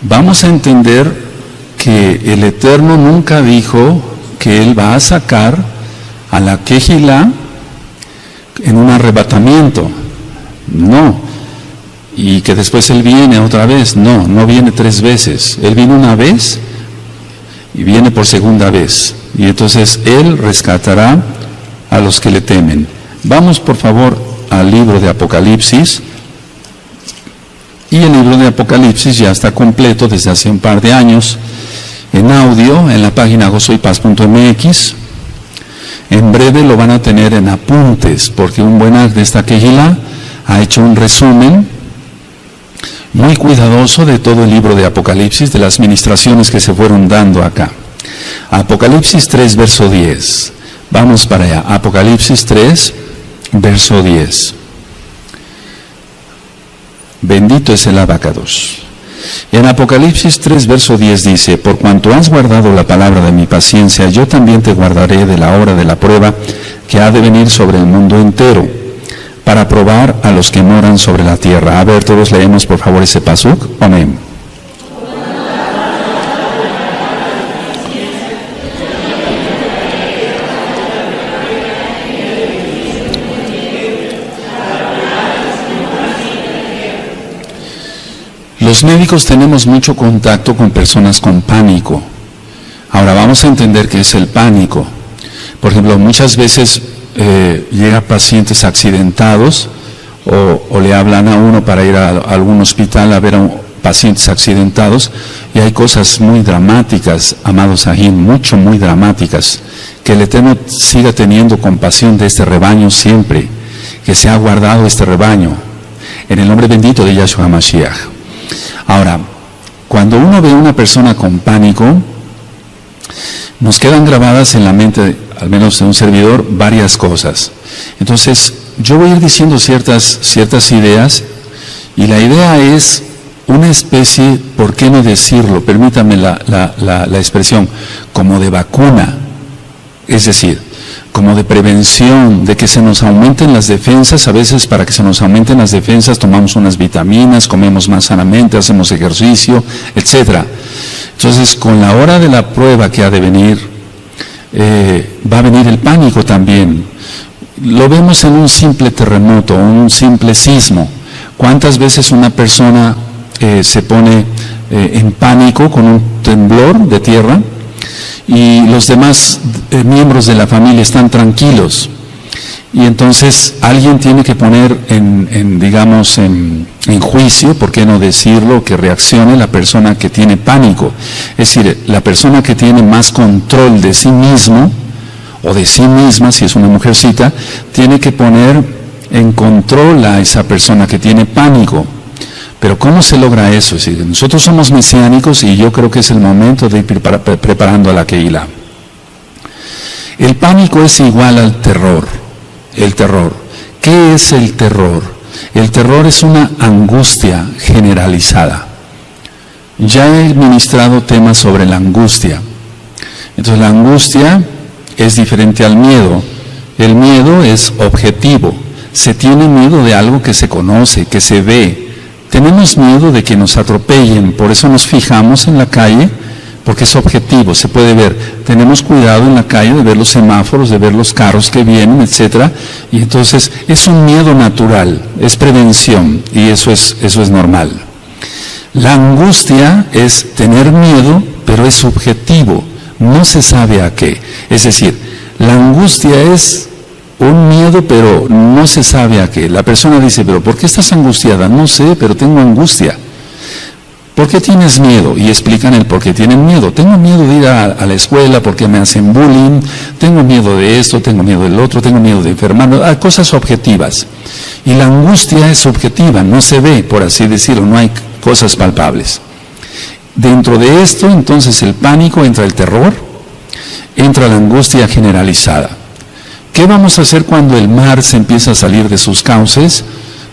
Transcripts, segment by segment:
vamos a entender que el Eterno nunca dijo que Él va a sacar a la Kehilá en un arrebatamiento, no, y que después Él viene otra vez, no viene 3 veces, Él viene una vez y viene por segunda vez, y entonces Él rescatará a los que le temen. Vamos por favor al libro de Apocalipsis, y el libro de Apocalipsis ya está completo desde hace un par de años, en audio, en la página gozoypaz.mx. En breve lo van a tener en apuntes, porque un buen de esta Kehilá ha hecho un resumen muy cuidadoso de todo el libro de Apocalipsis, de las ministraciones que se fueron dando acá. Apocalipsis 3, verso 10. Vamos para allá. Apocalipsis 3, verso 10. Bendito es el Abacados. En Apocalipsis 3, verso 10 dice: por cuanto has guardado la palabra de mi paciencia, yo también te guardaré de la hora de la prueba que ha de venir sobre el mundo entero, para probar a los que moran sobre la tierra. A ver, todos leemos por favor ese pasuk. Amén. Los médicos tenemos mucho contacto con personas con pánico. Ahora vamos a entender qué es el pánico. Por ejemplo, muchas veces llegan pacientes accidentados o le hablan a uno para ir a algún hospital a ver a pacientes accidentados, y hay cosas muy dramáticas, amados Sahim, muy dramáticas. Que el Eterno siga teniendo compasión de este rebaño siempre, que se ha guardado este rebaño, en el nombre bendito de Yahshua HaMashiach. Ahora, cuando uno ve a una persona con pánico, nos quedan grabadas en la mente, al menos de un servidor, varias cosas. Entonces, yo voy a ir diciendo ciertas ideas, y la idea es una especie, ¿por qué no decirlo? Permítame la expresión, como de vacuna, es decir, como de prevención, de que se nos aumenten las defensas. A veces para que se nos aumenten las defensas tomamos unas vitaminas, comemos más sanamente, hacemos ejercicio, etc. Entonces, con la hora de la prueba que ha de venir, va a venir el pánico también. Lo vemos en un simple terremoto, un simple sismo. ¿Cuántas veces una persona se pone en pánico con un temblor de tierra y los demás miembros de la familia están tranquilos? Y entonces alguien tiene que poner en juicio, ¿por qué no decirlo?, que reaccione la persona que tiene pánico. Es decir, la persona que tiene más control de sí mismo o de sí misma, si es una mujercita, tiene que poner en control a esa persona que tiene pánico. Pero ¿cómo se logra eso? Es decir, nosotros somos mesiánicos y yo creo que es el momento de ir preparando a la Kehilá. El pánico es igual al terror. El terror. ¿Qué es el terror? El terror es una angustia generalizada. Ya he ministrado temas sobre la angustia. Entonces la angustia es diferente al miedo. El miedo es objetivo. Se tiene miedo de algo que se conoce, que se ve. Tenemos miedo de que nos atropellen, por eso nos fijamos en la calle, porque es objetivo, se puede ver. Tenemos cuidado en la calle de ver los semáforos, de ver los carros que vienen, etc. Y entonces es un miedo natural, es prevención, y eso es normal. La angustia es tener miedo, pero es subjetivo, no se sabe a qué. Es decir, la angustia es un miedo, pero no se sabe a qué. La persona dice, pero ¿por qué estás angustiada? No sé, pero tengo angustia. ¿Por qué tienes miedo? Y explican el por qué tienen miedo. Tengo miedo de ir a la escuela porque me hacen bullying, tengo miedo de esto, tengo miedo del otro, tengo miedo de enfermarme. Hay cosas objetivas. Y la angustia es subjetiva, no se ve, por así decirlo, no hay cosas palpables. Dentro de esto, entonces, el pánico, entra el terror, entra la angustia generalizada. ¿Qué vamos a hacer cuando el mar se empieza a salir de sus cauces?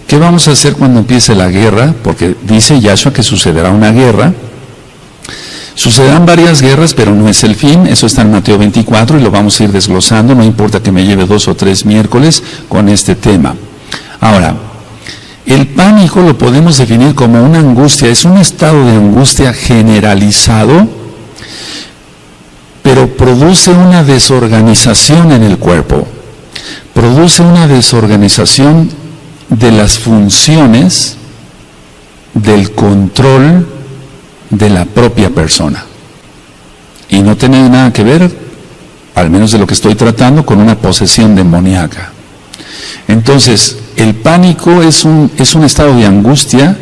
¿Qué vamos a hacer cuando empiece la guerra? Porque dice Yahshua que sucederá una guerra. Sucederán varias guerras, pero no es el fin. Eso está en Mateo 24 y lo vamos a ir desglosando. No importa que me lleve 2 o 3 miércoles con este tema. Ahora, El pánico lo podemos definir como una angustia, es un estado de angustia generalizado, pero produce una desorganización en el cuerpo, produce una desorganización de las funciones del control de la propia persona. Y no tiene nada que ver, al menos de lo que estoy tratando, con una posesión demoníaca. Entonces, el pánico es un estado de angustia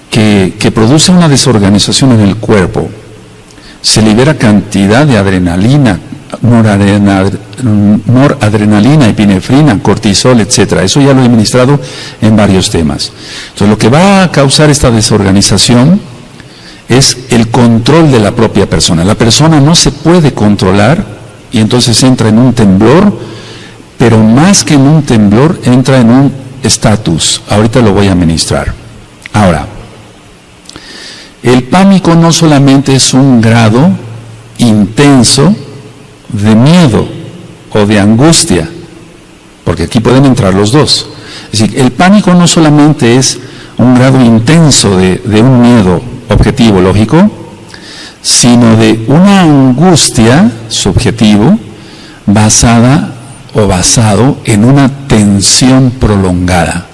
que produce una desorganización en el cuerpo. Se libera cantidad de adrenalina, noradrenalina, epinefrina, cortisol, etc. Eso ya lo he ministrado en varios temas. Entonces, lo que va a causar esta desorganización es el control de la propia persona. La persona no se puede controlar y entonces entra en un temblor, pero más que en un temblor, entra en un estatus. Ahorita lo voy a ministrar. Ahora, el pánico no solamente es un grado intenso de miedo o de angustia, porque aquí pueden entrar los dos. Es decir, el pánico no solamente es un grado intenso de un miedo objetivo, lógico, sino de una angustia subjetivo basada o basado en una tensión prolongada.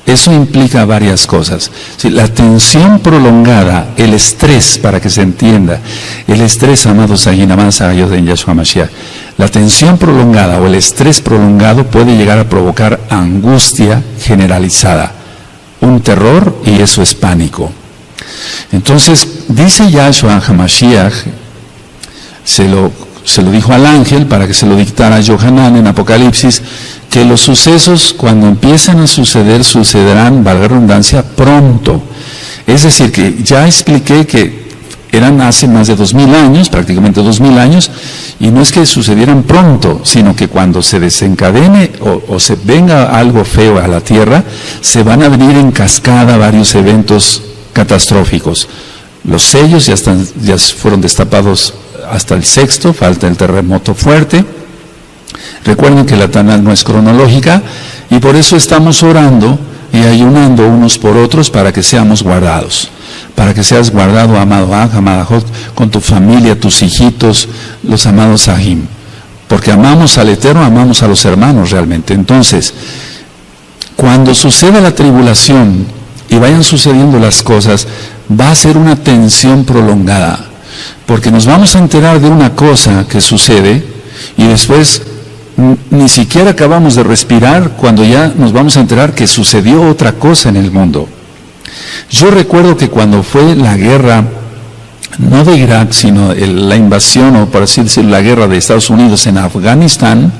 Eso implica varias cosas. La tensión prolongada, el estrés, para que se entienda, el estrés, amados amadas en Yahshua Mashiach, la tensión prolongada o el estrés prolongado puede llegar a provocar angustia generalizada, un terror, y eso es pánico. Entonces, dice Yahshua HaMashiach, se lo dijo al ángel para que se lo dictara a Yohanan en Apocalipsis, que los sucesos cuando empiecen a suceder, sucederán, valga la redundancia, pronto. Es decir, que ya expliqué que eran hace más de 2000 años, prácticamente 2000 años, y no es que sucedieran pronto, sino que cuando se desencadene o se venga algo feo a la tierra, se van a venir en cascada varios eventos catastróficos. Los sellos ya fueron destapados hasta el sexto, falta el terremoto fuerte. Recuerden que la Tanaj no es cronológica y por eso estamos orando y ayunando unos por otros para que seamos guardados. Para que seas guardado, amado Aj, amada Jot, con tu familia, tus hijitos, los amados Sahim. Porque amamos al Eterno, amamos a los hermanos realmente. Entonces, cuando suceda la tribulación y vayan sucediendo las cosas, va a ser una tensión prolongada. Porque nos vamos a enterar de una cosa que sucede y después ni siquiera acabamos de respirar cuando ya nos vamos a enterar que sucedió otra cosa en el mundo. Yo recuerdo que cuando fue la guerra, no de Irak, sino la invasión, o por así decirlo, la guerra de Estados Unidos en Afganistán,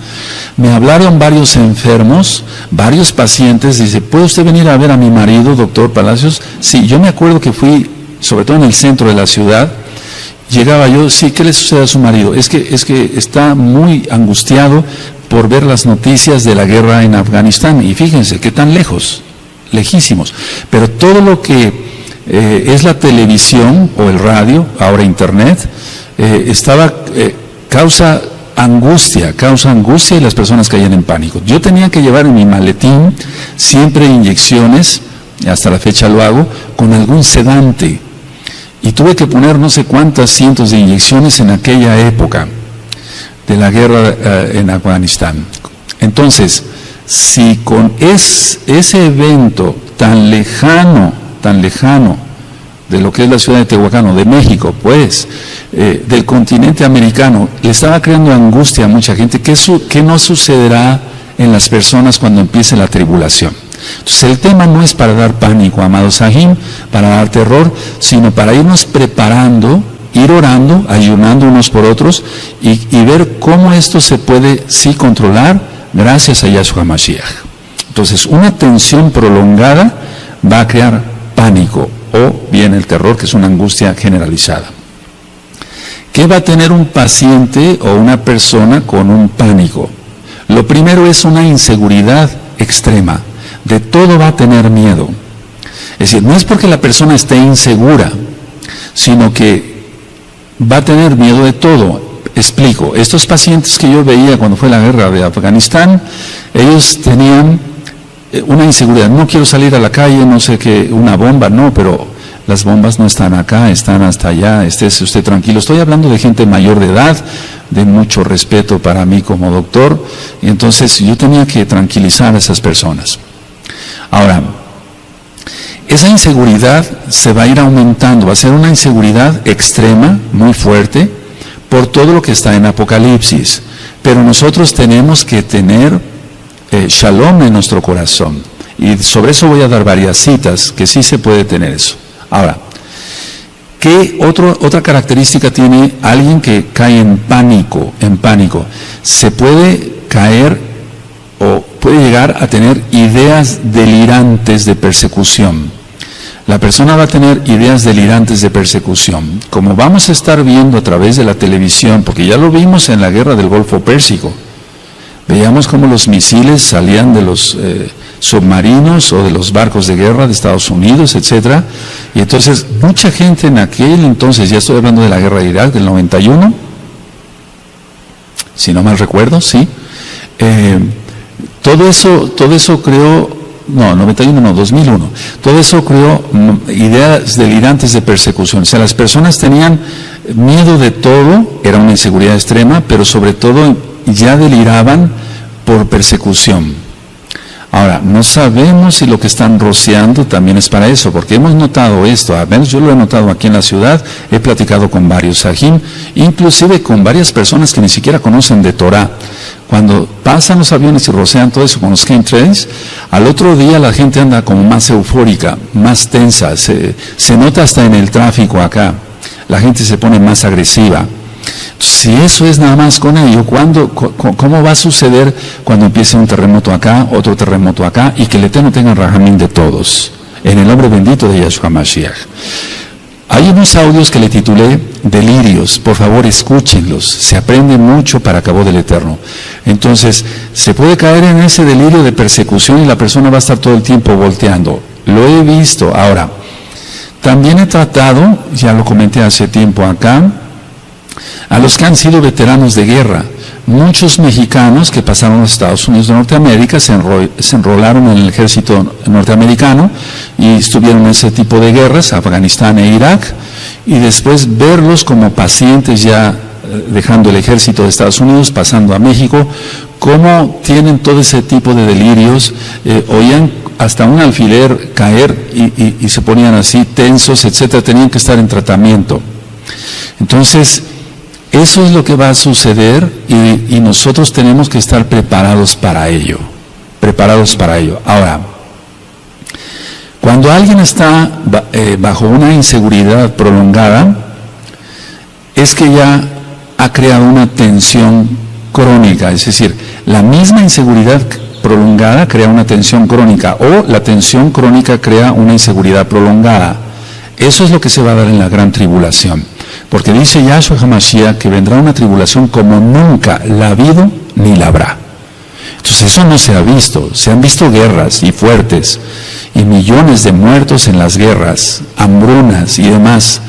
me hablaron varios enfermos, varios pacientes. Dice, ¿puede usted venir a ver a mi marido, doctor Palacios? Sí, yo me acuerdo que fui, sobre todo en el centro de la ciudad. Llegaba yo, sí, ¿qué le sucede a su marido? Es que está muy angustiado por ver las noticias de la guerra en Afganistán. Y fíjense, qué tan lejos, lejísimos. Pero todo lo que es la televisión o el radio, ahora internet, causa angustia y las personas caían en pánico. Yo tenía que llevar en mi maletín siempre inyecciones, hasta la fecha lo hago, con algún sedante. Y tuve que poner no sé cuántas cientos de inyecciones en aquella época de la guerra en Afganistán. Entonces, si con ese evento tan lejano de lo que es la ciudad de Tehuacán, de México, pues, del continente americano, le estaba creando angustia a mucha gente, ¿qué no sucederá en las personas cuando empiece la tribulación? Entonces el tema no es para dar pánico, amados Sahim, para dar terror, sino para irnos preparando, ir orando, ayunando unos por otros y ver cómo esto se puede sí controlar gracias a Yahshua Mashiach. Entonces una tensión prolongada va a crear pánico o bien el terror, que es una angustia generalizada. ¿Qué va a tener un paciente o una persona con un pánico? Lo primero es una inseguridad extrema. De todo va a tener miedo. Es decir, no es porque la persona esté insegura, sino que va a tener miedo de todo. Explico, estos pacientes que yo veía cuando fue la guerra de Afganistán, ellos tenían una inseguridad, no quiero salir a la calle, no sé qué, una bomba, no, pero las bombas no están acá, están hasta allá, estése usted tranquilo. Estoy hablando de gente mayor de edad, de mucho respeto para mí como doctor, y entonces yo tenía que tranquilizar a esas personas. Ahora, esa inseguridad se va a ir aumentando, va a ser una inseguridad extrema, muy fuerte, por todo lo que está en Apocalipsis. Pero nosotros tenemos que tener shalom en nuestro corazón. Y sobre eso voy a dar varias citas, que sí se puede tener eso. Ahora, ¿qué otra característica tiene alguien que cae en pánico? Se puede caer o puede llegar a tener ideas delirantes de persecución. La persona va a tener ideas delirantes de persecución. Como vamos a estar viendo a través de la televisión, porque ya lo vimos en la guerra del Golfo Pérsico, veíamos cómo los misiles salían de los submarinos o de los barcos de guerra de Estados Unidos, etcétera. Y entonces mucha gente en aquel entonces, ya estoy hablando de la guerra de Irak del 91, si no mal recuerdo, sí. Todo eso creó, 2001. Todo eso creó ideas delirantes de persecución. O sea, las personas tenían miedo de todo, era una inseguridad extrema, pero sobre todo ya deliraban por persecución. Ahora, no sabemos si lo que están rociando también es para eso, porque hemos notado esto, al menos yo lo he notado aquí en la ciudad, he platicado con varios sahim, inclusive con varias personas que ni siquiera conocen de Torah. Cuando pasan los aviones y rocian todo eso con los chemtrails, al otro día la gente anda como más eufórica, más tensa, se nota hasta en el tráfico acá, la gente se pone más agresiva. Si eso es nada más con ello, ¿cómo va a suceder cuando empiece un terremoto acá, otro terremoto acá, y que el Eterno tenga rahamín de todos? En el nombre bendito de Yahshua Mashiach. Hay unos audios que le titulé Delirios, por favor escúchenlos, se aprende mucho para cabo del Eterno. Entonces, se puede caer en ese delirio de persecución y la persona va a estar todo el tiempo volteando. Lo he visto. Ahora, también he tratado, ya lo comenté hace tiempo acá, a los que han sido veteranos de guerra. Muchos mexicanos que pasaron a los Estados Unidos de Norteamérica se enrolaron en el ejército norteamericano y estuvieron en ese tipo de guerras, Afganistán e Irak, y después verlos como pacientes ya dejando el ejército de Estados Unidos, pasando a México, cómo tienen todo ese tipo de delirios, oían hasta un alfiler caer y se ponían así tensos, etcétera, tenían que estar en tratamiento. Entonces, eso es lo que va a suceder y nosotros tenemos que estar preparados para ello. Ahora, cuando alguien está bajo una inseguridad prolongada, es que ya ha creado una tensión crónica, es decir, la misma inseguridad prolongada crea una tensión crónica o la tensión crónica crea una inseguridad prolongada. Eso es lo que se va a dar en la gran tribulación. Porque dice Yahshua HaMashiach que vendrá una tribulación como nunca la ha habido ni la habrá. Entonces eso no se ha visto. Se han visto guerras y fuertes y millones de muertos en las guerras, hambrunas y demás,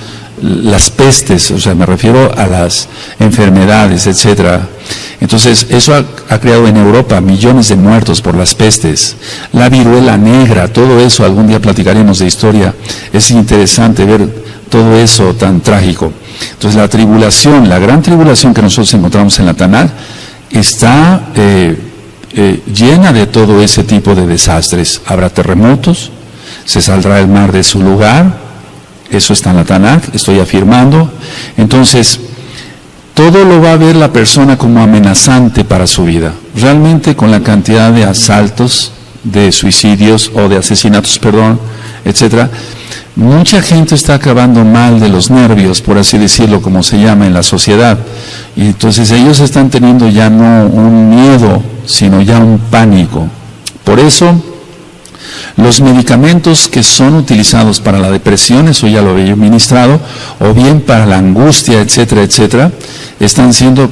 las pestes, o sea, me refiero a las enfermedades, etcétera. Entonces eso ha creado en Europa millones de muertos por las pestes, la viruela negra, todo eso, algún día platicaremos de historia. Es interesante ver todo eso tan trágico. Entonces la tribulación, la gran tribulación que nosotros encontramos en la Tanaj, está llena de todo ese tipo de desastres. Habrá terremotos, se saldrá el mar de su lugar, eso está en la Tanaj, estoy afirmando. Entonces, todo lo va a ver la persona como amenazante para su vida. Realmente con la cantidad de asaltos, de suicidios o de asesinatos, etcétera, mucha gente está acabando mal de los nervios, por así decirlo, como se llama en la sociedad. Y entonces ellos están teniendo ya no un miedo, sino ya un pánico. Por eso, los medicamentos que son utilizados para la depresión, eso ya lo había ministrado, o bien para la angustia, etcétera, etcétera, están siendo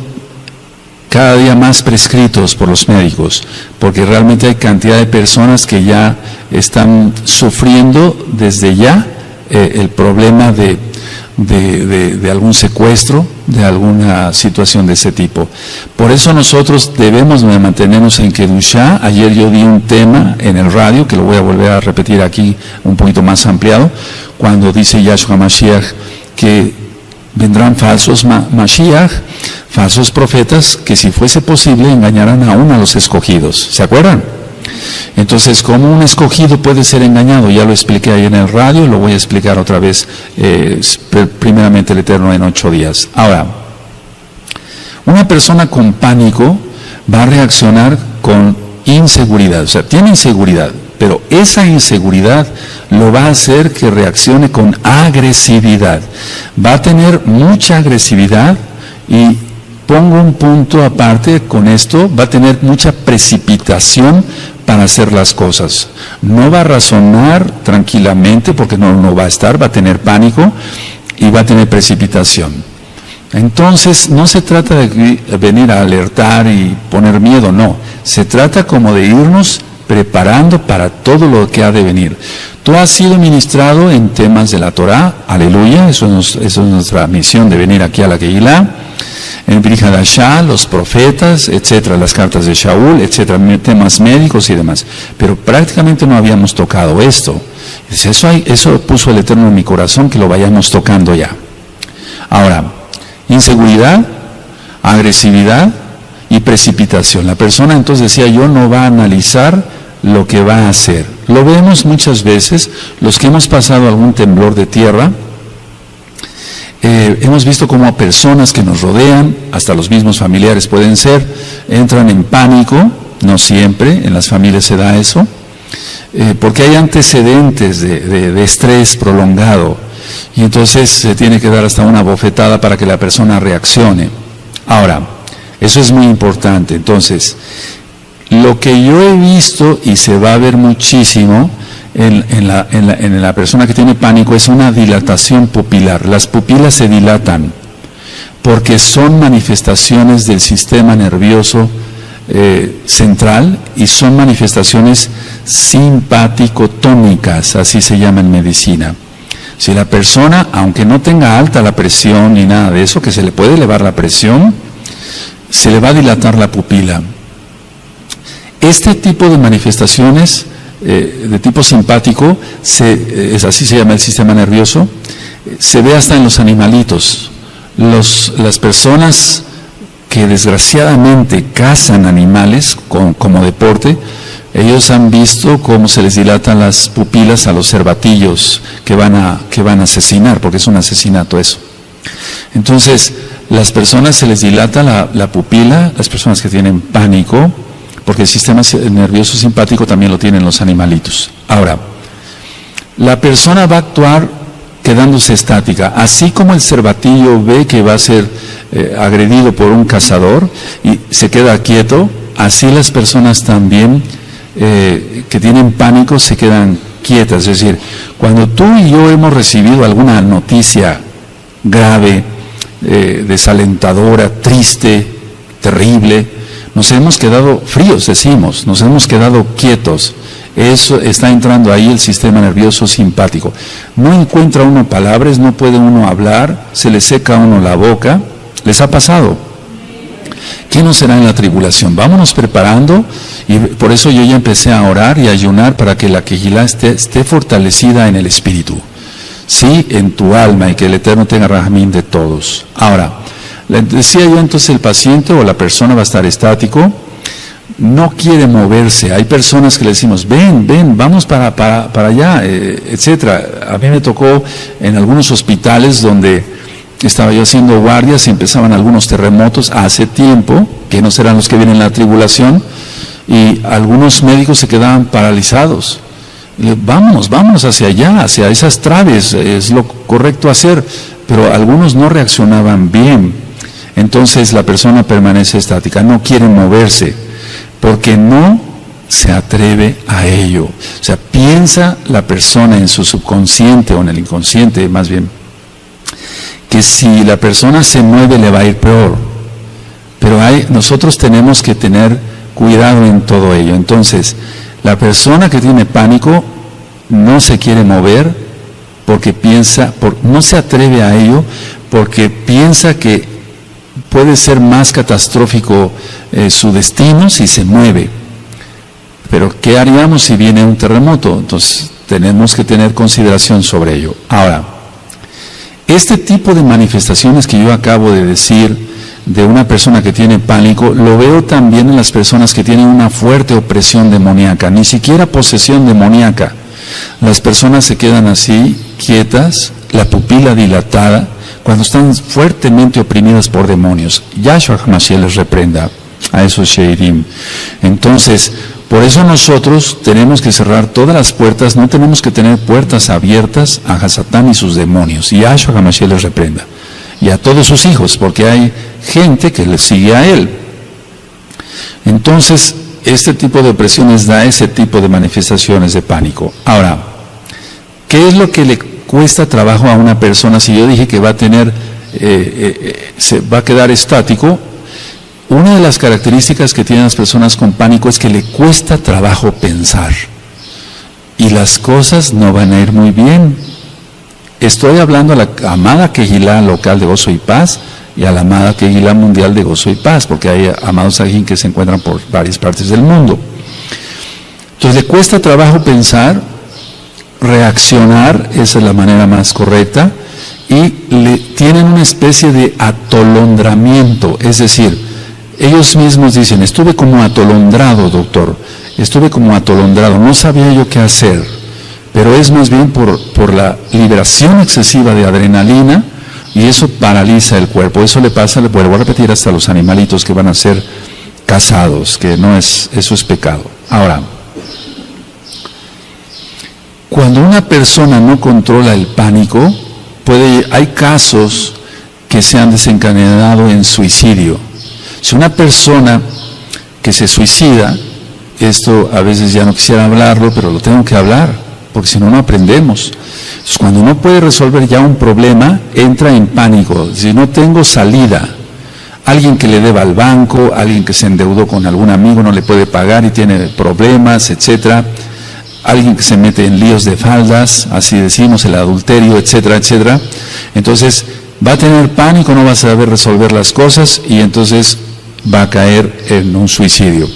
cada día más prescritos por los médicos, porque realmente hay cantidad de personas que ya están sufriendo desde ya el problema de de algún secuestro, de alguna situación de ese tipo. Por eso nosotros debemos de mantenernos en Kedushá. Ayer yo di un tema en el radio, que lo voy a volver a repetir aquí un poquito más ampliado, cuando dice Yahshua Mashiach que vendrán falsos Mashiach, falsos profetas, que si fuese posible engañarán aún a los escogidos. ¿Se acuerdan? Entonces, ¿cómo un escogido puede ser engañado? Ya lo expliqué ahí en el radio, lo voy a explicar otra vez, primeramente el Eterno en 8 días. Ahora, una persona con pánico va a reaccionar con inseguridad, o sea, tiene inseguridad, pero esa inseguridad lo va a hacer que reaccione con agresividad. Va a tener mucha agresividad y pongo un punto aparte con esto, va a tener mucha precipitación para hacer las cosas. No va a razonar tranquilamente porque no va a estar, va a tener pánico y va a tener precipitación. Entonces, no se trata de venir a alertar y poner miedo, no. Se trata como de irnos preparando para todo lo que ha de venir. Tú has sido ministrado en temas de la Torah, aleluya, eso es nuestra misión de venir aquí a la Kehilá, en Brit Hadashah, los profetas, etcétera, las cartas de Shaul, etcétera, temas médicos y demás. Pero prácticamente no habíamos tocado esto. Eso puso el Eterno en mi corazón, que lo vayamos tocando ya. Ahora, inseguridad, agresividad y precipitación. La persona entonces decía, yo no va a analizar lo que va a hacer. Lo vemos muchas veces, los que hemos pasado algún temblor de tierra, hemos visto cómo personas que nos rodean, hasta los mismos familiares pueden ser, entran en pánico, no siempre, en las familias se da eso, porque hay antecedentes de estrés prolongado, y entonces se tiene que dar hasta una bofetada para que la persona reaccione. Ahora, eso es muy importante. Entonces, lo que yo he visto y se va a ver muchísimo en la persona que tiene pánico es una dilatación pupilar. Las pupilas se dilatan porque son manifestaciones del sistema nervioso central y son manifestaciones simpático-tónicas, así se llama en medicina. Si la persona, aunque no tenga alta la presión ni nada de eso, que se le puede elevar la presión, se le va a dilatar la pupila. Este tipo de manifestaciones de tipo simpático, así se llama el sistema nervioso, se ve hasta en los animalitos. Las personas que desgraciadamente cazan animales como deporte, ellos han visto cómo se les dilatan las pupilas a los cervatillos que van a asesinar, porque es un asesinato eso. Entonces, las personas se les dilata la pupila, las personas que tienen pánico, porque el sistema nervioso simpático también lo tienen los animalitos. Ahora, la persona va a actuar quedándose estática, así como el cervatillo ve que va a ser agredido por un cazador y se queda quieto, así las personas también que tienen pánico se quedan quietas. Es decir, cuando tú y yo hemos recibido alguna noticia grave, desalentadora, triste, terrible, nos hemos quedado fríos, decimos, nos hemos quedado quietos. Eso está entrando ahí el sistema nervioso simpático. No encuentra uno palabras, no puede uno hablar, se le seca a uno la boca. ¿Les ha pasado? ¿Qué nos será en la tribulación? Vámonos preparando, y por eso yo ya empecé a orar y a ayunar para que la Kehilá esté fortalecida en el espíritu, sí, en tu alma, y que el Eterno tenga rajamín de todos. Ahora, decía yo, entonces el paciente o la persona va a estar estático, no quiere moverse. Hay personas que le decimos, ven, vamos para allá, etcétera. A mí me tocó en algunos hospitales donde estaba yo haciendo guardias y empezaban algunos terremotos hace tiempo, que no serán los que vienen en la tribulación, y algunos médicos se quedaban paralizados. Vámonos hacia allá, hacia esas traves, es lo correcto hacer, pero algunos no reaccionaban bien. Entonces la persona permanece estática, no quiere moverse, porque no se atreve a ello. O sea, piensa la persona en su subconsciente, o en el inconsciente más bien, que si la persona se mueve le va a ir peor. Pero nosotros tenemos que tener cuidado en todo ello. Entonces, la persona que tiene pánico no se quiere mover, porque no se atreve a ello, porque piensa que puede ser más catastrófico su destino si se mueve. Pero ¿qué haríamos si viene un terremoto? Entonces tenemos que tener consideración sobre ello. Ahora, este tipo de manifestaciones que yo acabo de decir de una persona que tiene pánico, lo veo también en las personas que tienen una fuerte opresión demoníaca, ni siquiera posesión demoníaca. Las personas se quedan así, quietas, la pupila dilatada, cuando están fuertemente oprimidas por demonios. Yahshua HaMashiach les reprenda a esos Sheirim. Entonces, por eso nosotros tenemos que cerrar todas las puertas, no tenemos que tener puertas abiertas a Hasatán y sus demonios. Y Yahshua HaMashiach les reprenda. Y a todos sus hijos, porque hay gente que le sigue a él. Entonces, este tipo de opresiones da ese tipo de manifestaciones de pánico. Ahora, ¿qué es lo que le cuesta trabajo a una persona? Si yo dije que va a tener, se va a quedar estático, una de las características que tienen las personas con pánico es que le cuesta trabajo pensar. Y las cosas no van a ir muy bien. Estoy hablando a la amada Kehilá local de Gozo y Paz y a la amada Kehilá mundial de Gozo y Paz, porque hay amados Sajín que se encuentran por varias partes del mundo. Entonces le cuesta trabajo pensar, reaccionar, esa es la manera más correcta, y tienen una especie de atolondramiento, es decir, ellos mismos dicen, estuve como atolondrado, doctor, estuve como atolondrado, no sabía yo qué hacer. Pero es más bien por la liberación excesiva de adrenalina, y eso paraliza el cuerpo. Eso le pasa, le vuelvo a repetir, hasta los animalitos que van a ser cazados, que eso es pecado. Ahora, cuando una persona no controla el pánico, hay casos que se han desencadenado en suicidio. Si una persona que se suicida, esto a veces ya no quisiera hablarlo, pero lo tengo que hablar, porque si no, no aprendemos. Entonces, cuando no puede resolver ya un problema, entra en pánico. Si no tengo salida, alguien que le deba al banco, alguien que se endeudó con algún amigo, no le puede pagar y tiene problemas, etcétera, alguien que se mete en líos de faldas, así decimos, el adulterio, etcétera, etcétera, entonces va a tener pánico, no va a saber resolver las cosas y entonces va a caer en un suicidio.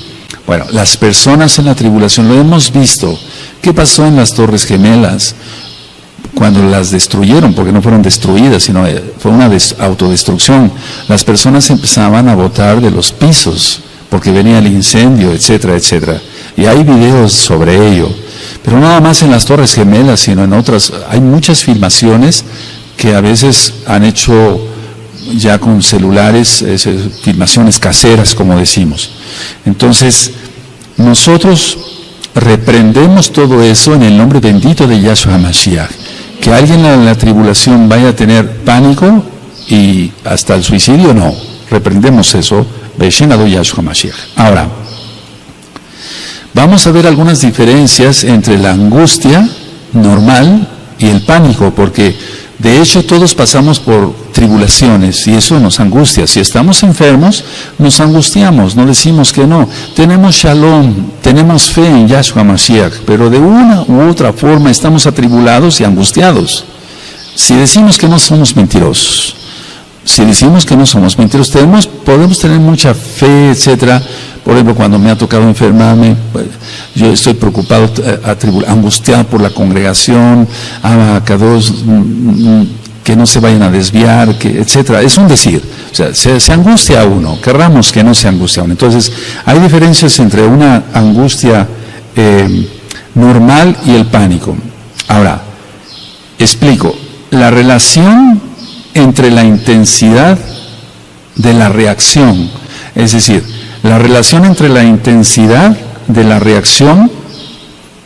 Bueno, las personas en la tribulación, lo hemos visto. ¿Qué pasó en las Torres Gemelas? Cuando las destruyeron, porque no fueron destruidas, sino fue una autodestrucción. Las personas empezaban a botar de los pisos, porque venía el incendio, etcétera, etcétera. Y hay videos sobre ello. Pero no nada más en las Torres Gemelas, sino en otras. Hay muchas filmaciones que a veces han hecho ya con celulares, filmaciones caseras, como decimos. Entonces, nosotros reprendemos todo eso en el nombre bendito de Yahshua HaMashiach. Que alguien en la tribulación vaya a tener pánico y hasta el suicidio, no. Reprendemos eso, Beishenado Yahshua HaMashiach. Ahora, vamos a ver algunas diferencias entre la angustia normal y el pánico, porque de hecho todos pasamos por tribulaciones y eso nos angustia. Si estamos enfermos, nos angustiamos, no decimos que no. Tenemos shalom, tenemos fe en Yahshua Mashiach, pero de una u otra forma estamos atribulados y angustiados. Si decimos que no somos mentirosos, podemos tener mucha fe, etcétera. Por ejemplo, cuando me ha tocado enfermarme, pues, yo estoy preocupado, angustiado por la congregación, que no se vayan a desviar, etcétera. Es un decir, o sea, se angustia a uno, querramos que no se angustia a uno. Entonces, hay diferencias entre una angustia normal y el pánico. Ahora, explico, la relación entre la intensidad de la reacción, es decir, la relación entre la intensidad de la reacción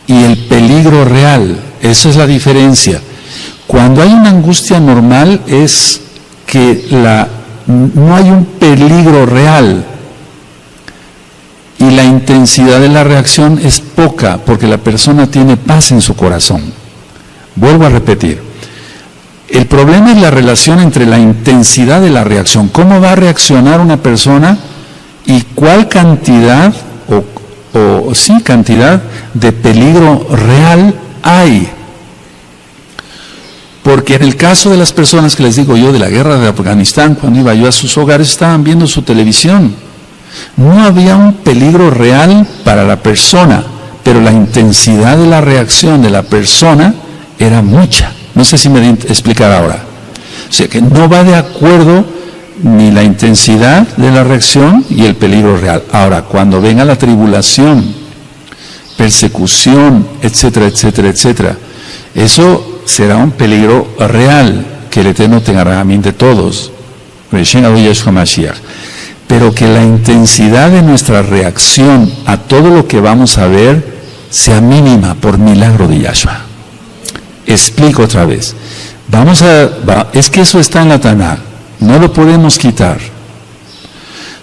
y el peligro real, esa es la diferencia. Cuando hay una angustia normal es que no hay un peligro real y la intensidad de la reacción es poca porque la persona tiene paz en su corazón. Vuelvo a repetir, el problema es la relación entre la intensidad de la reacción, cómo va a reaccionar una persona y cuál cantidad cantidad de peligro real hay. Porque en el caso de las personas que les digo yo de la guerra de Afganistán, cuando iba yo a sus hogares, estaban viendo su televisión. No había un peligro real para la persona, pero la intensidad de la reacción de la persona era mucha. No sé si me explicar ahora. O sea que no va de acuerdo ni la intensidad de la reacción y el peligro real. Ahora, cuando venga la tribulación, persecución, etcétera, etcétera, etcétera, eso será un peligro real que el Eterno tenga en mente todos. Pero que la intensidad de nuestra reacción a todo lo que vamos a ver sea mínima por milagro de Yahshua. Explico otra vez. Es que eso está en la Tanaj, no lo podemos quitar.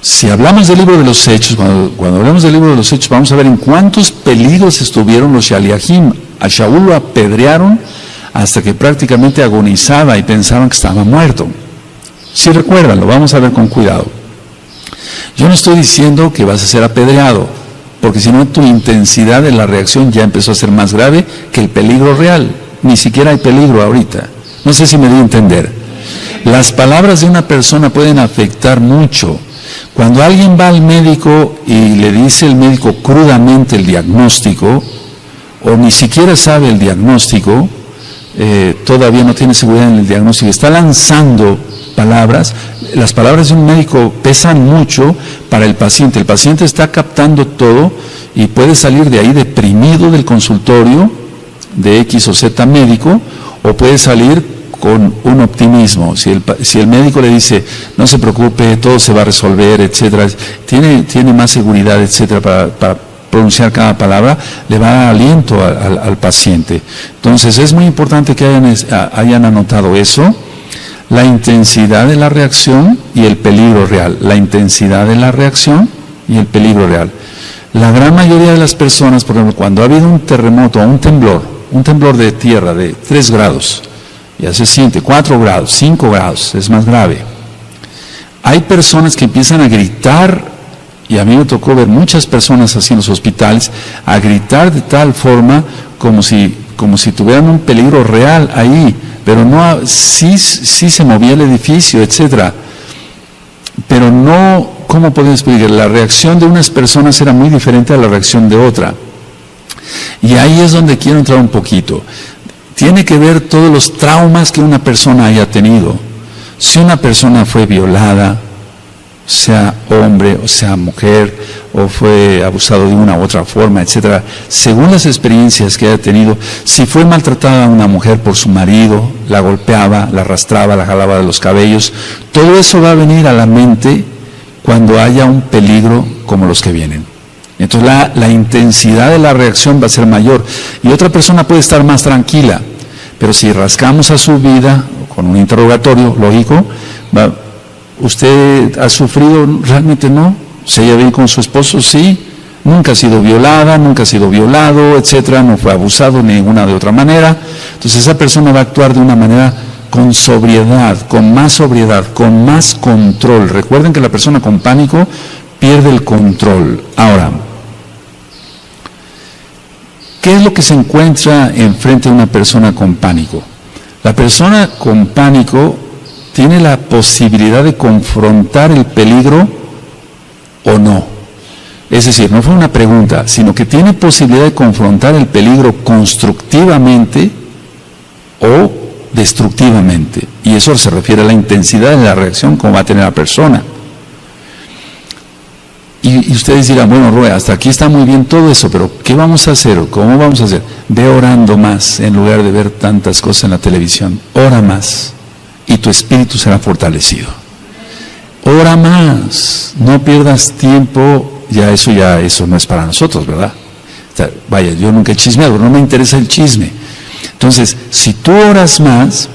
Si hablamos del libro de los Hechos, cuando hablamos del libro de los Hechos, vamos a ver en cuántos peligros estuvieron los Shaliachim. A Shaul lo apedrearon hasta que prácticamente agonizaba y pensaban que estaba muerto. Si recuerdan, lo vamos a ver con cuidado. Yo no estoy diciendo que vas a ser apedreado, porque si no tu intensidad de la reacción ya empezó a ser más grave que el peligro real. Ni siquiera hay peligro ahorita. No sé si me di a entender. Las palabras de una persona pueden afectar mucho. Cuando alguien va al médico y le dice el médico crudamente el diagnóstico, o ni siquiera sabe el diagnóstico, todavía no tiene seguridad en el diagnóstico, está lanzando palabras, las palabras de un médico pesan mucho para el paciente está captando todo y puede salir de ahí deprimido del consultorio de X o Z médico, o puede salir con un optimismo. Si el médico le dice, no se preocupe, todo se va a resolver, etcétera, tiene más seguridad, etcétera, para pronunciar cada palabra, le va a dar aliento al paciente. Entonces es muy importante que hayan anotado eso, la intensidad de la reacción y el peligro real. La intensidad de la reacción y el peligro real. La gran mayoría de las personas, por ejemplo, cuando ha habido un terremoto o un temblor de tierra de 3 grados, ya se siente, 4 grados, 5 grados, es más grave. Hay personas que empiezan a gritar, y a mí me tocó ver muchas personas así en los hospitales, a gritar de tal forma como si tuvieran un peligro real ahí, pero no, sí se movía el edificio, etcétera. Pero no, ¿cómo puedo explicar? La reacción de unas personas era muy diferente a la reacción de otra. Y ahí es donde quiero entrar un poquito. Tiene que ver todos los traumas que una persona haya tenido. Si una persona fue violada, sea hombre o sea mujer, o fue abusado de una u otra forma, etcétera, según las experiencias que haya tenido, si fue maltratada una mujer por su marido, la golpeaba, la arrastraba, la jalaba de los cabellos, todo eso va a venir a la mente cuando haya un peligro como los que vienen. Entonces la intensidad de la reacción va a ser mayor, y otra persona puede estar más tranquila, pero si rascamos a su vida con un interrogatorio lógico, ¿usted ha sufrido? Realmente no. ¿Se lleva bien con su esposo? Sí. Nunca ha sido violada, nunca ha sido violado, etcétera, no fue abusado de ninguna de otra manera. Entonces esa persona va a actuar de una manera con sobriedad, con más control. Recuerden que la persona con pánico pierde el control. Ahora, ¿qué es lo que se encuentra enfrente de una persona con pánico? La persona con pánico tiene la posibilidad de confrontar el peligro o no. Es decir, no fue una pregunta, sino que tiene posibilidad de confrontar el peligro constructivamente o destructivamente. Y eso se refiere a la intensidad de la reacción como va a tener la persona. Y ustedes dirán, bueno, Roe, hasta aquí está muy bien todo eso, pero ¿qué vamos a hacer? ¿Cómo vamos a hacer? Ve orando más en lugar de ver tantas cosas en la televisión. Ora más y tu espíritu será fortalecido. Ora más, no pierdas tiempo, ya eso no es para nosotros, ¿verdad? O sea, vaya, yo nunca he chismeado, no me interesa el chisme. Entonces, si tú oras más,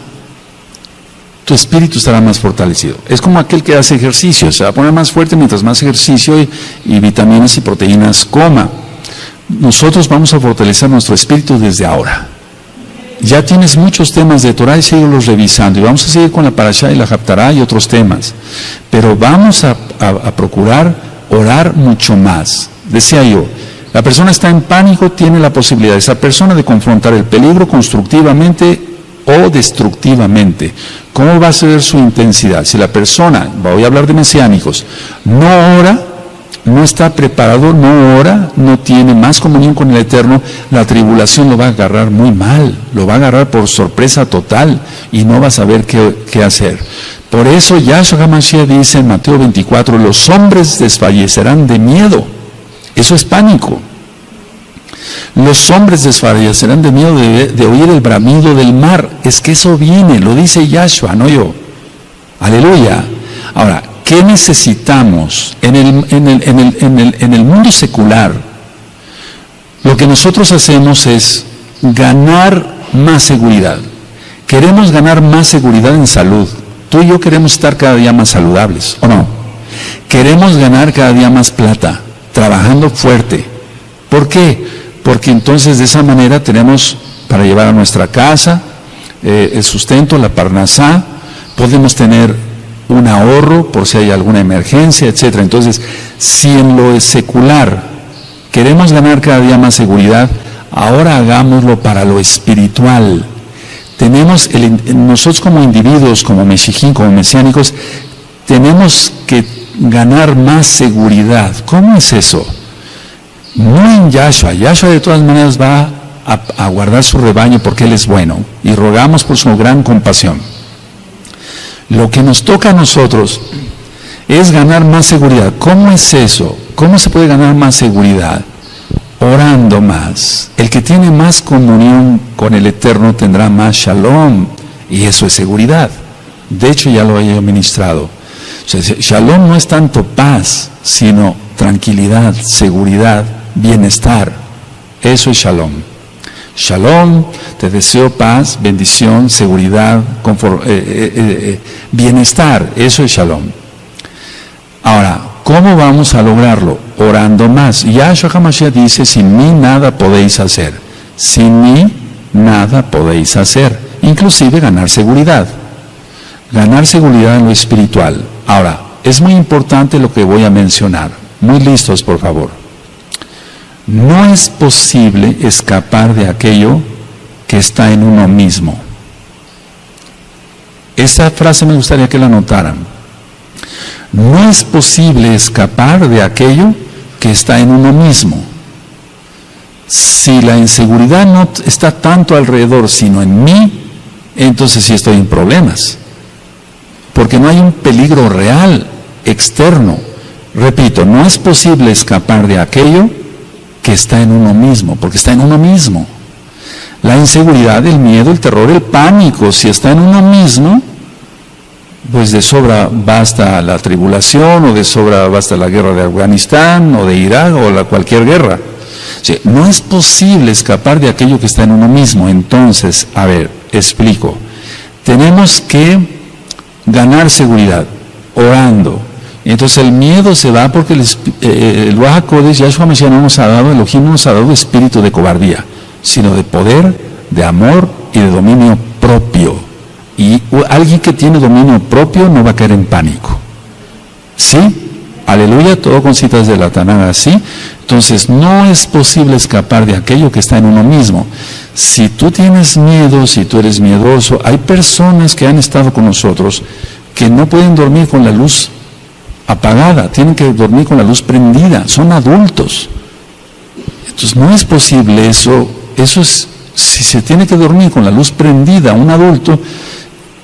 tu espíritu estará más fortalecido. Es como aquel que hace ejercicio, se va a poner más fuerte mientras más ejercicio y vitaminas y proteínas coma. Nosotros vamos a fortalecer nuestro espíritu desde ahora. Ya tienes muchos temas de Torah y síguelos revisando, y vamos a seguir con la Parashá y la Haftará y otros temas, pero vamos a procurar orar mucho más. Decía yo, la persona está en pánico, tiene la posibilidad esa persona de confrontar el peligro constructivamente o destructivamente. ¿Cómo va a ser su intensidad? Si la persona, voy a hablar de mesiánicos, no ora, no está preparado, no ora, no tiene más comunión con el Eterno, la tribulación lo va a agarrar muy mal, lo va a agarrar por sorpresa total y no va a saber qué hacer. Por eso Yahshua HaMashiach dice en Mateo 24, los hombres desfallecerán de miedo. Eso es pánico. Los hombres desfallecerán de miedo de oír el bramido del mar. Es que eso viene, lo dice Yahshua, no yo. Aleluya. Ahora, ¿qué necesitamos en el mundo secular? Lo que nosotros hacemos es ganar más seguridad. Queremos ganar más seguridad en salud. Tú y yo queremos estar cada día más saludables, ¿o no? Queremos ganar cada día más plata, trabajando fuerte. ¿Por qué? Porque entonces de esa manera tenemos para llevar a nuestra casa el sustento, la parnasá, podemos tener un ahorro por si hay alguna emergencia, etc. Entonces, si en lo secular queremos ganar cada día más seguridad, ahora hagámoslo para lo espiritual. Nosotros como individuos, como meshijín, como mesiánicos, tenemos que ganar más seguridad. ¿Cómo es eso? No en Yahshua. Yahshua de todas maneras va a guardar su rebaño porque Él es bueno y rogamos por su gran compasión. Lo que nos toca a nosotros es ganar más seguridad. ¿Cómo es eso? ¿Cómo se puede ganar más seguridad? Orando más. El que tiene más comunión con el Eterno tendrá más shalom, y eso es seguridad. De hecho ya lo he ministrado. O sea, shalom no es tanto paz, sino tranquilidad, seguridad, bienestar. Eso es shalom. Shalom, te deseo paz, bendición, seguridad, bienestar. Eso es shalom. Ahora, ¿cómo vamos a lograrlo? Orando más. Yahshua HaMashiach dice, sin mí nada podéis hacer. Sin mí nada podéis hacer. Inclusive ganar seguridad. Ganar seguridad en lo espiritual. Ahora, es muy importante lo que voy a mencionar. Muy listos, por favor. No es posible escapar de aquello que está en uno mismo. Esa frase me gustaría que la notaran. No es posible escapar de aquello que está en uno mismo. Si la inseguridad no está tanto alrededor, sino en mí, entonces sí estoy en problemas. Porque no hay un peligro real, externo. Repito, no es posible escapar de aquello que está en uno mismo, porque está en uno mismo. La inseguridad, el miedo, el terror, el pánico, si está en uno mismo, pues de sobra basta la tribulación, o de sobra basta la guerra de Afganistán, o de Irak, o cualquier guerra. Sí, no es posible escapar de aquello que está en uno mismo. Entonces, a ver, explico. Tenemos que ganar seguridad, orando. Entonces el miedo se va porque el Ruach HaKodesh, Yahshua HaMashiach no nos ha dado, Elohim no nos ha dado espíritu de cobardía, sino de poder, de amor y de dominio propio. Y alguien que tiene dominio propio no va a caer en pánico. ¿Sí? Aleluya, todo con citas de la Tanakh, ¿sí? Entonces no es posible escapar de aquello que está en uno mismo. Si tú tienes miedo, si tú eres miedoso, hay personas que han estado con nosotros que no pueden dormir con la luz apagada, tienen que dormir con la luz prendida, son adultos. Entonces no es posible eso es, si se tiene que dormir con la luz prendida un adulto,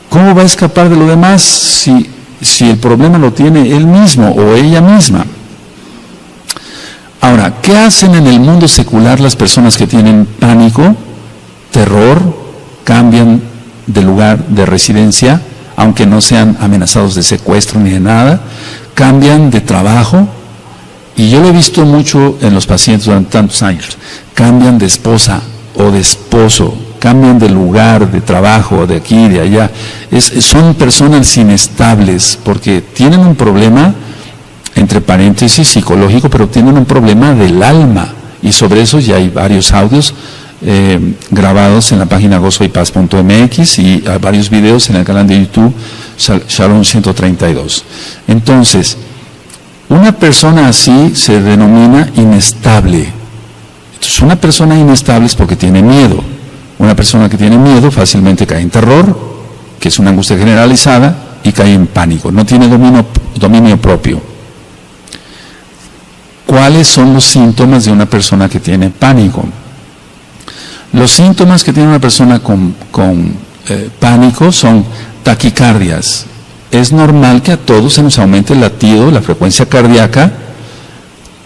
¿cómo va a escapar de lo demás si el problema lo tiene él mismo o ella misma? Ahora, ¿qué hacen en el mundo secular las personas que tienen pánico, terror, cambian de lugar de residencia, aunque no sean amenazados de secuestro ni de nada, cambian de trabajo? Y yo lo he visto mucho en los pacientes durante tantos años, cambian de esposa o de esposo, cambian de lugar de trabajo, de aquí, de allá. Son personas inestables porque tienen un problema, entre paréntesis, psicológico, pero tienen un problema del alma. Y sobre eso ya hay varios audios grabados en la página gozoypaz.mx y varios videos en el canal de YouTube Shalom 132. Entonces, una persona así se denomina inestable. Entonces, una persona inestable es porque tiene miedo. Una persona que tiene miedo fácilmente cae en terror, que es una angustia generalizada, y cae en pánico, no tiene dominio propio. ¿Cuáles son los síntomas de una persona que tiene pánico? Los síntomas que tiene una persona con pánico son taquicardias. Es normal que a todos se nos aumente el latido, la frecuencia cardíaca,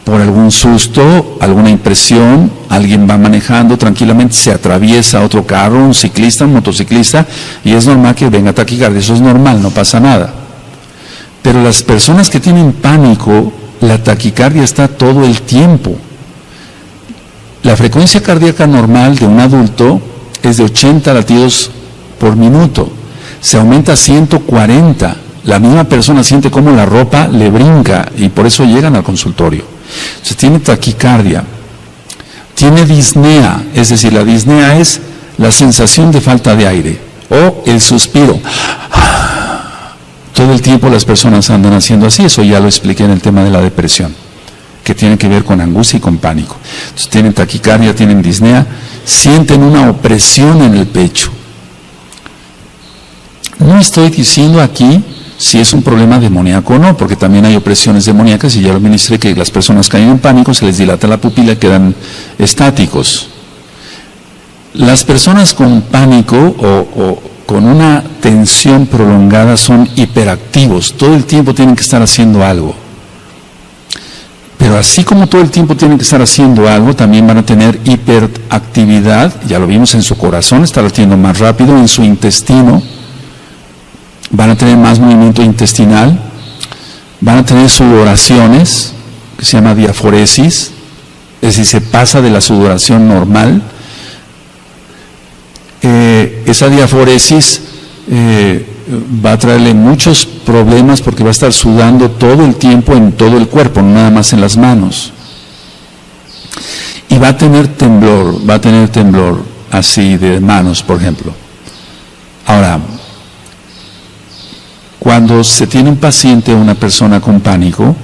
por algún susto, alguna impresión, alguien va manejando tranquilamente, se atraviesa otro carro, un ciclista, un motociclista, y es normal que venga taquicardia. Eso es normal, no pasa nada. Pero las personas que tienen pánico, la taquicardia está todo el tiempo. La frecuencia cardíaca normal de un adulto es de 80 latidos por minuto. Se aumenta a 140. La misma persona siente como la ropa le brinca y por eso llegan al consultorio. Entonces tiene taquicardia. Tiene disnea, es decir, la disnea es la sensación de falta de aire o el suspiro. Todo el tiempo las personas andan haciendo así, eso ya lo expliqué en el tema de la depresión, que tiene que ver con angustia y con pánico. Entonces tienen taquicardia, tienen disnea, sienten una opresión en el pecho. No estoy diciendo aquí si es un problema demoníaco o no, porque también hay opresiones demoníacas y ya lo ministré, que las personas caen en pánico, se les dilata la pupila y quedan estáticos. Las personas con pánico o con una tensión prolongada son hiperactivos, todo el tiempo tienen que estar haciendo algo. Pero así como todo el tiempo tienen que estar haciendo algo, también van a tener hiperactividad, ya lo vimos en su corazón, está latiendo más rápido, en su intestino, van a tener más movimiento intestinal, van a tener sudoraciones, que se llama diaforesis, es decir, se pasa de la sudoración normal. Esa diaforesis va a traerle muchos problemas porque va a estar sudando todo el tiempo en todo el cuerpo, no nada más en las manos. Y va a tener temblor así de manos, por ejemplo. Ahora, cuando se tiene un paciente o una persona con pánico,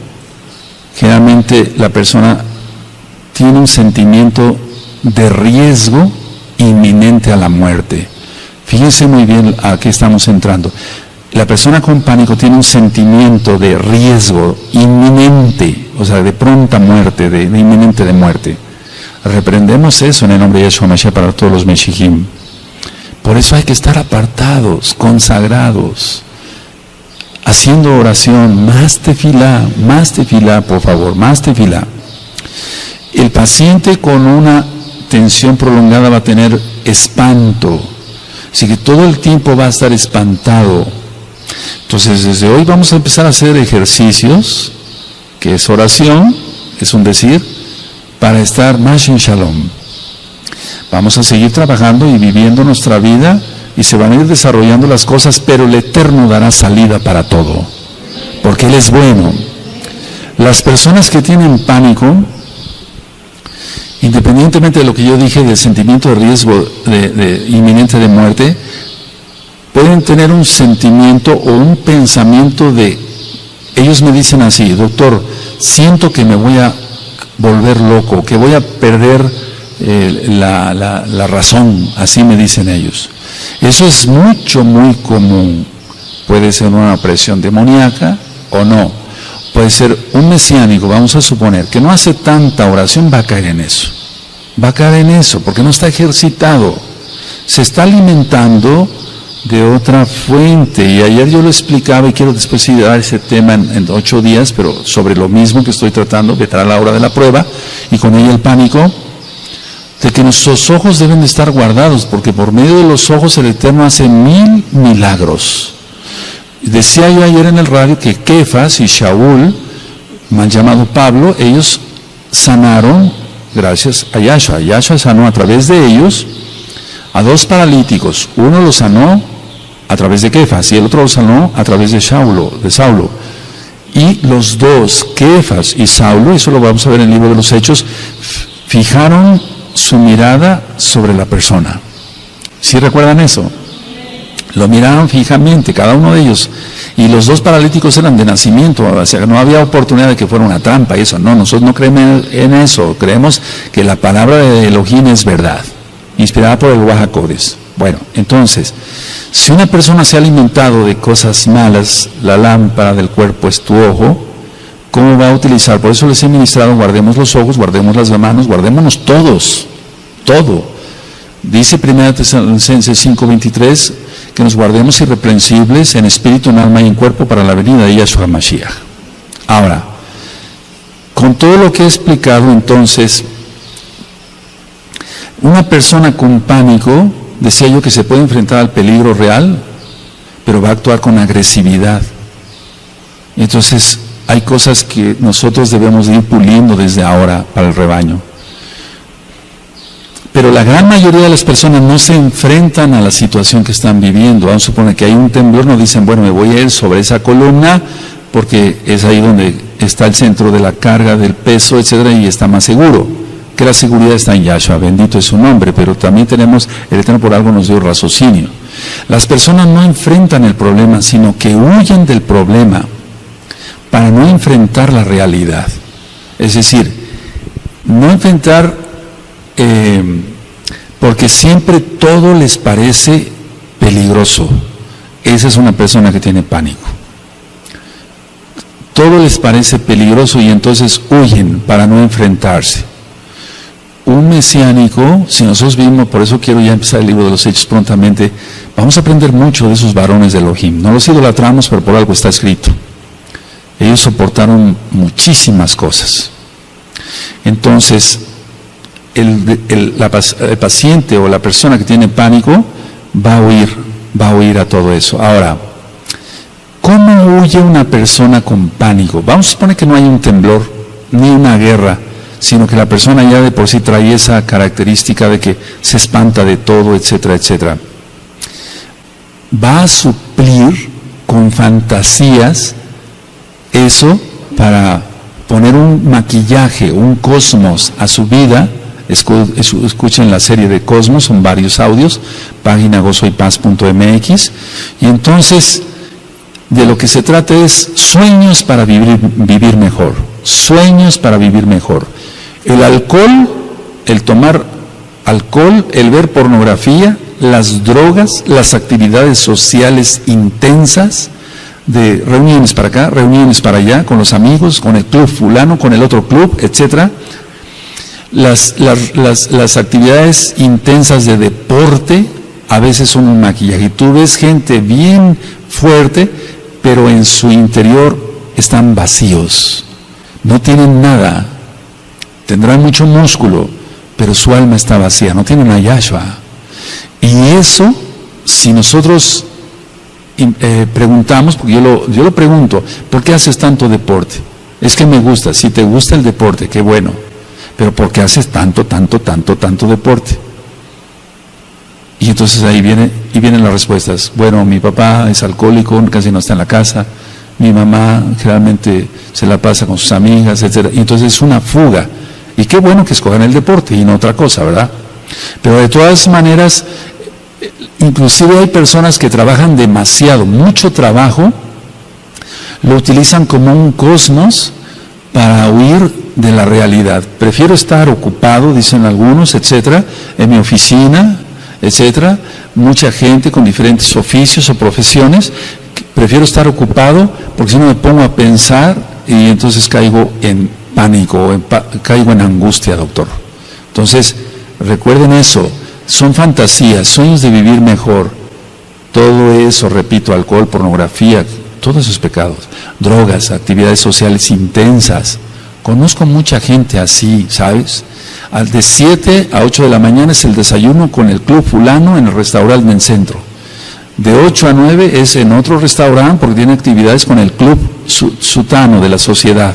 generalmente la persona tiene un sentimiento de riesgo inminente a la muerte. Fíjense muy bien a qué estamos entrando. La persona con pánico tiene un sentimiento de riesgo inminente, o sea, de pronta muerte, de inminente de muerte. Reprendemos eso en el nombre de Yeshua Mashiach para todos los Meshijim. Por eso hay que estar apartados, consagrados, haciendo oración, más tefilá, por favor, más tefilá. El paciente con una tensión prolongada va a tener espanto, así que todo el tiempo va a estar espantado. Entonces desde hoy vamos a empezar a hacer ejercicios, que es oración, es un decir, para estar más en shalom. Vamos a seguir trabajando y viviendo nuestra vida y se van a ir desarrollando las cosas, pero el Eterno dará salida para todo, porque Él es bueno. Las personas que tienen pánico, independientemente de lo que yo dije del sentimiento de riesgo de inminente de muerte, pueden tener un sentimiento o un pensamiento de, ellos me dicen así: doctor, siento que me voy a volver loco, que voy a perder la razón, así me dicen ellos. Eso es muy común. Puede ser una opresión demoníaca o no. Puede ser un mesiánico, vamos a suponer, que no hace tanta oración, va a caer en eso. Va a caer en eso, porque no está ejercitado. Se está alimentando de otra fuente. Y ayer yo lo explicaba, y quiero después ir a dar ese tema en 8 días, pero sobre lo mismo que estoy tratando, que trae la hora de la prueba, y con ella el pánico, de que nuestros ojos deben de estar guardados, porque por medio de los ojos el Eterno hace 1000 milagros. Decía yo ayer en el radio que Kefas y Shaul, mal llamado Pablo, ellos sanaron gracias a Yahshua. Yahshua sanó a través de ellos a 2 paralíticos. Uno lo sanó a través de Kefas y el otro lo sanó a través de Saulo. Y los dos, Kefas y Saulo, eso lo vamos a ver en el libro de los Hechos, fijaron su mirada sobre la persona. ¿Sí recuerdan eso? Lo miraron fijamente, cada uno de ellos. Y los 2 paralíticos eran de nacimiento, o sea, no había oportunidad de que fuera una trampa y eso. No, nosotros no creemos en eso. Creemos que la palabra de Elohim es verdad. inspirada por el Wahakodes. Bueno, entonces, si una persona se ha alimentado de cosas malas, la lámpara del cuerpo es tu ojo, ¿cómo va a utilizar? Por eso les he ministrado, guardemos los ojos, guardemos las manos, guardémonos todos, todo. Dice 1 Tesalonicenses 5:23 que nos guardemos irreprensibles en espíritu, en alma y en cuerpo para la venida de Yahshua Mashiach. Ahora, con todo lo que he explicado, entonces, una persona con pánico, decía yo que se puede enfrentar al peligro real, pero va a actuar con agresividad. Entonces, hay cosas que nosotros debemos ir puliendo desde ahora para el rebaño. Pero la gran mayoría de las personas no se enfrentan a la situación que están viviendo. Vamos a suponer que hay un temblor, no dicen, bueno, me voy a ir sobre esa columna, porque es ahí donde está el centro de la carga, del peso, etcétera, y está más seguro. Que la seguridad está en Yahshua, bendito es su nombre, pero también tenemos, el Eterno por algo nos dio raciocinio. Las personas no enfrentan el problema, sino que huyen del problema para no enfrentar la realidad. Es decir, no enfrentar porque siempre todo les parece peligroso. Esa es una persona que tiene pánico. Todo les parece peligroso y entonces huyen para no enfrentarse. Un mesiánico, si nosotros vimos, por eso quiero ya empezar el libro de los Hechos prontamente, vamos a aprender mucho de esos varones de Elohim. No los idolatramos, pero por algo está escrito. Ellos soportaron muchísimas cosas. Entonces, el paciente o la persona que tiene pánico va a huir a todo eso. Ahora, ¿cómo huye una persona con pánico? Vamos a suponer que no hay un temblor ni una guerra, sino que la persona ya de por sí trae esa característica de que se espanta de todo, etcétera, etcétera. Va a suplir con fantasías eso para poner un maquillaje, un cosmos a su vida. Escuchen la serie de Cosmos, son varios audios, página gozoypaz.mx, y entonces de lo que se trata es sueños para vivir mejor, sueños para vivir mejor. El alcohol, el tomar alcohol, el ver pornografía, las drogas, las actividades sociales intensas, de reuniones para acá, reuniones para allá, con los amigos, con el club fulano, con el otro club, etcétera. Las actividades intensas de deporte a veces son un maquillaje. Tú ves gente bien fuerte, pero en su interior están vacíos, no tienen nada, tendrán mucho músculo, pero su alma está vacía, no tienen a Yahshua. Y eso, si nosotros preguntamos, porque yo lo pregunto, ¿por qué haces tanto deporte? Es que me gusta. Si te gusta el deporte, qué bueno, pero ¿por qué haces tanto deporte? Y entonces ahí vienen las respuestas. Bueno, mi papá es alcohólico, casi no está en la casa, mi mamá generalmente se la pasa con sus amigas, etcétera. Y entonces es una fuga. Y qué bueno que escojan el deporte y no otra cosa, ¿verdad? Pero de todas maneras, inclusive hay personas que trabajan demasiado, mucho trabajo, lo utilizan como un cosmos para huir de la realidad. Prefiero estar ocupado, dicen algunos, etcétera, en mi oficina, etcétera, mucha gente con diferentes oficios o profesiones, prefiero estar ocupado porque si no me pongo a pensar y entonces caigo en pánico, caigo en angustia, doctor. Entonces, recuerden eso, son fantasías, sueños de vivir mejor, todo eso, repito, alcohol, pornografía, todos esos pecados, drogas, actividades sociales intensas. Conozco mucha gente así, ¿sabes? De 7 a 8 de la mañana es el desayuno con el club fulano en el restaurante del centro. De 8 a 9 es en otro restaurante porque tiene actividades con el club sutano de la sociedad,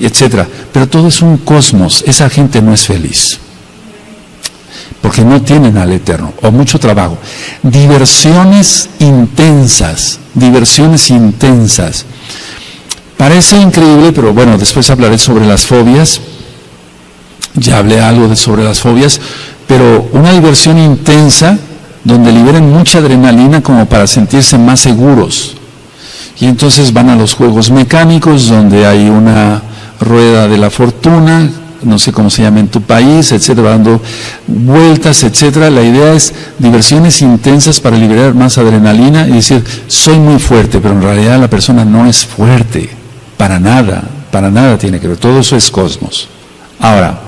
etcétera. Pero todo es un cosmos, esa gente no es feliz. Porque no tienen al Eterno, o mucho trabajo. Diversiones intensas. Parece increíble, pero bueno, después hablaré sobre las fobias. Ya hablé algo sobre las fobias, pero una diversión intensa donde liberen mucha adrenalina como para sentirse más seguros. Y entonces van a los juegos mecánicos donde hay una rueda de la fortuna no sé cómo se llama en tu país, etcétera, dando vueltas, etcétera. La idea es diversiones intensas para liberar más adrenalina y decir, soy muy fuerte, pero en realidad la persona no es fuerte, para nada tiene que ver, todo eso es cosmos. Ahora,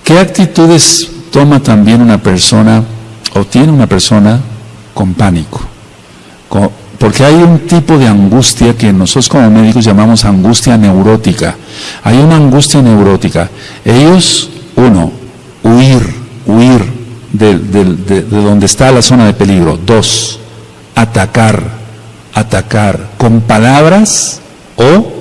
¿qué actitudes toma también una persona, o tiene una persona con pánico? Porque hay un tipo de angustia que nosotros como médicos llamamos angustia neurótica. Hay una angustia neurótica. Ellos, uno, huir de donde está la zona de peligro. Dos, atacar con palabras o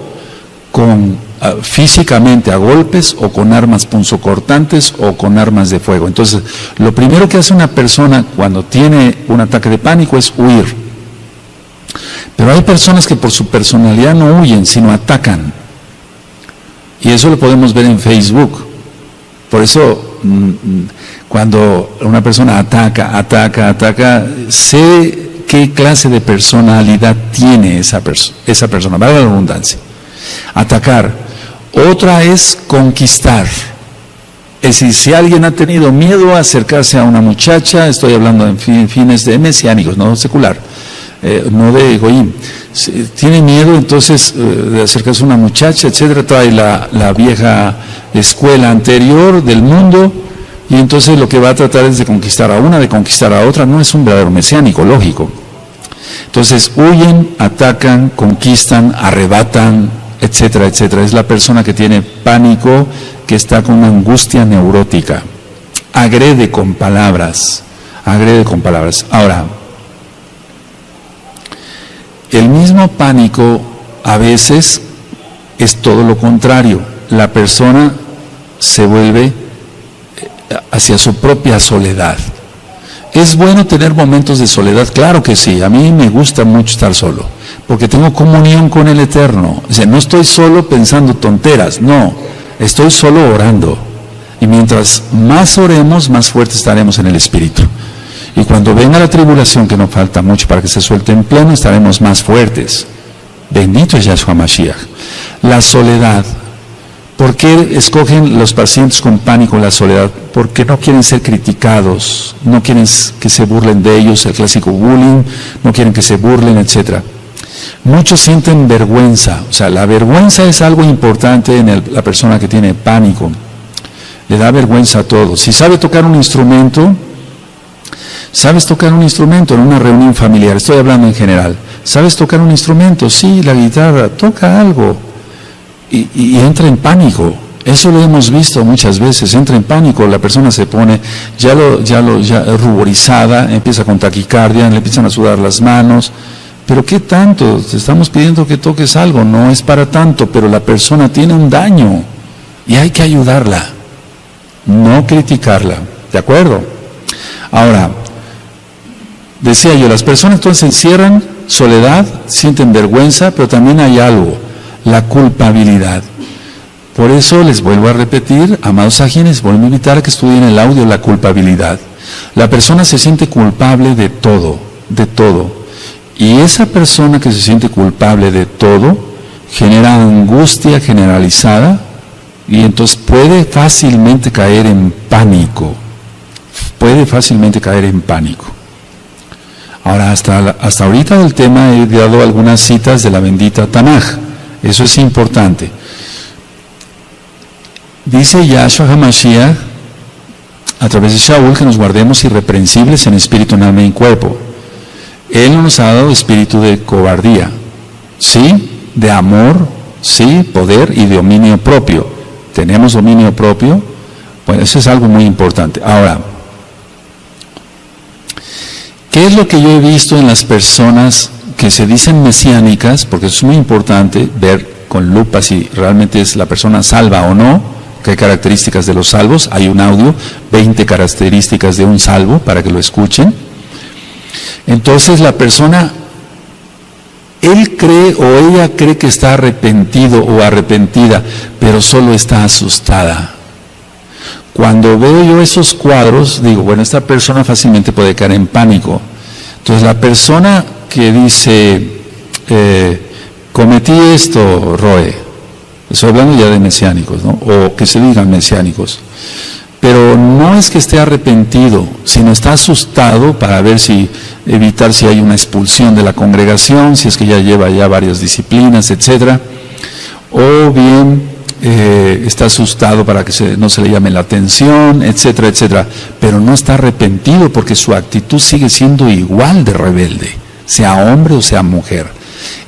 con físicamente a golpes o con armas punzocortantes o con armas de fuego. Entonces, lo primero que hace una persona cuando tiene un ataque de pánico es huir. Pero hay personas que por su personalidad no huyen, sino atacan. Y eso lo podemos ver en Facebook. Por eso, cuando una persona ataca, sé qué clase de personalidad tiene esa persona, valga la redundancia. Atacar. Otra es conquistar. Es decir, si alguien ha tenido miedo a acercarse a una muchacha, estoy hablando en fines de mesiánicos, no secular, no de Goyim, tiene miedo entonces de acercarse a una muchacha, etcétera, trae la vieja escuela anterior del mundo, y entonces lo que va a tratar es de conquistar a una, de conquistar a otra. No es un verdadero mesiánico, lógico. Entonces huyen, atacan, conquistan, arrebatan, etcétera, etcétera. Es la persona que tiene pánico, que está con una angustia neurótica. Agrede con palabras. Ahora, el mismo pánico a veces es todo lo contrario. La persona se vuelve hacia su propia soledad. ¿Es bueno tener momentos de soledad? Claro que sí, a mí me gusta mucho estar solo, porque tengo comunión con el Eterno. O sea, no estoy solo pensando tonteras, no, estoy solo orando. Y mientras más oremos, más fuertes estaremos en el Espíritu. Y cuando venga la tribulación, que no falta mucho para que se suelte en pleno, estaremos más fuertes. Bendito es Yahshua Mashiach. La soledad. ¿Por qué escogen los pacientes con pánico la soledad? Porque no quieren ser criticados, no quieren que se burlen de ellos, el clásico bullying, no quieren que se burlen, etc. Muchos sienten vergüenza. O sea, la vergüenza es algo importante en la persona que tiene pánico. Le da vergüenza a todo. Si sabe tocar un instrumento, ¿sabes tocar un instrumento en una reunión familiar? Estoy hablando en general. ¿Sabes tocar un instrumento? Sí, la guitarra, toca algo. Y entra en pánico. Eso lo hemos visto muchas veces. Entra en pánico, la persona se pone ya ruborizada, empieza con taquicardia, le empiezan a sudar las manos. ¿Pero qué tanto? Te estamos pidiendo que toques algo, no es para tanto, pero la persona tiene un daño y hay que ayudarla, no criticarla. ¿De acuerdo? Ahora, decía yo, las personas entonces se encierran, soledad, sienten vergüenza, pero también hay algo, la culpabilidad. Por eso les vuelvo a repetir, amados ajines, vuelvo a invitar a que estudien el audio, la culpabilidad. La persona se siente culpable de todo, de todo. Y esa persona que se siente culpable de todo genera angustia generalizada y entonces puede fácilmente caer en pánico. Ahora, hasta ahorita del tema he dado algunas citas de la bendita Tanaj. Eso es importante. Dice Yahshua HaMashiach a través de Shaul que nos guardemos irreprensibles en espíritu, en alma y en cuerpo. Él no nos ha dado espíritu de cobardía, sí, de amor, sí, poder y dominio propio. ¿Tenemos dominio propio? Bueno, eso es algo muy importante. Ahora, ¿qué es lo que yo he visto en las personas que se dicen mesiánicas? Porque es muy importante ver con lupa si realmente es la persona salva o no. ¿Qué características de los salvos? Hay un audio, 20 características de un salvo, para que lo escuchen. Entonces la persona, él cree o ella cree que está arrepentido o arrepentida, pero solo está asustada. Cuando veo yo esos cuadros, digo, bueno, esta persona fácilmente puede caer en pánico. Entonces la persona que dice, cometí esto, Roe, Estoy hablando ya de mesiánicos, ¿no? O que se digan mesiánicos. Pero no es que esté arrepentido, sino está asustado para ver evitar si hay una expulsión de la congregación, si es que ya lleva ya varias disciplinas, etcétera. O bien está asustado para que no se le llame la atención, etcétera, etcétera. Pero no está arrepentido porque su actitud sigue siendo igual de rebelde, sea hombre o sea mujer.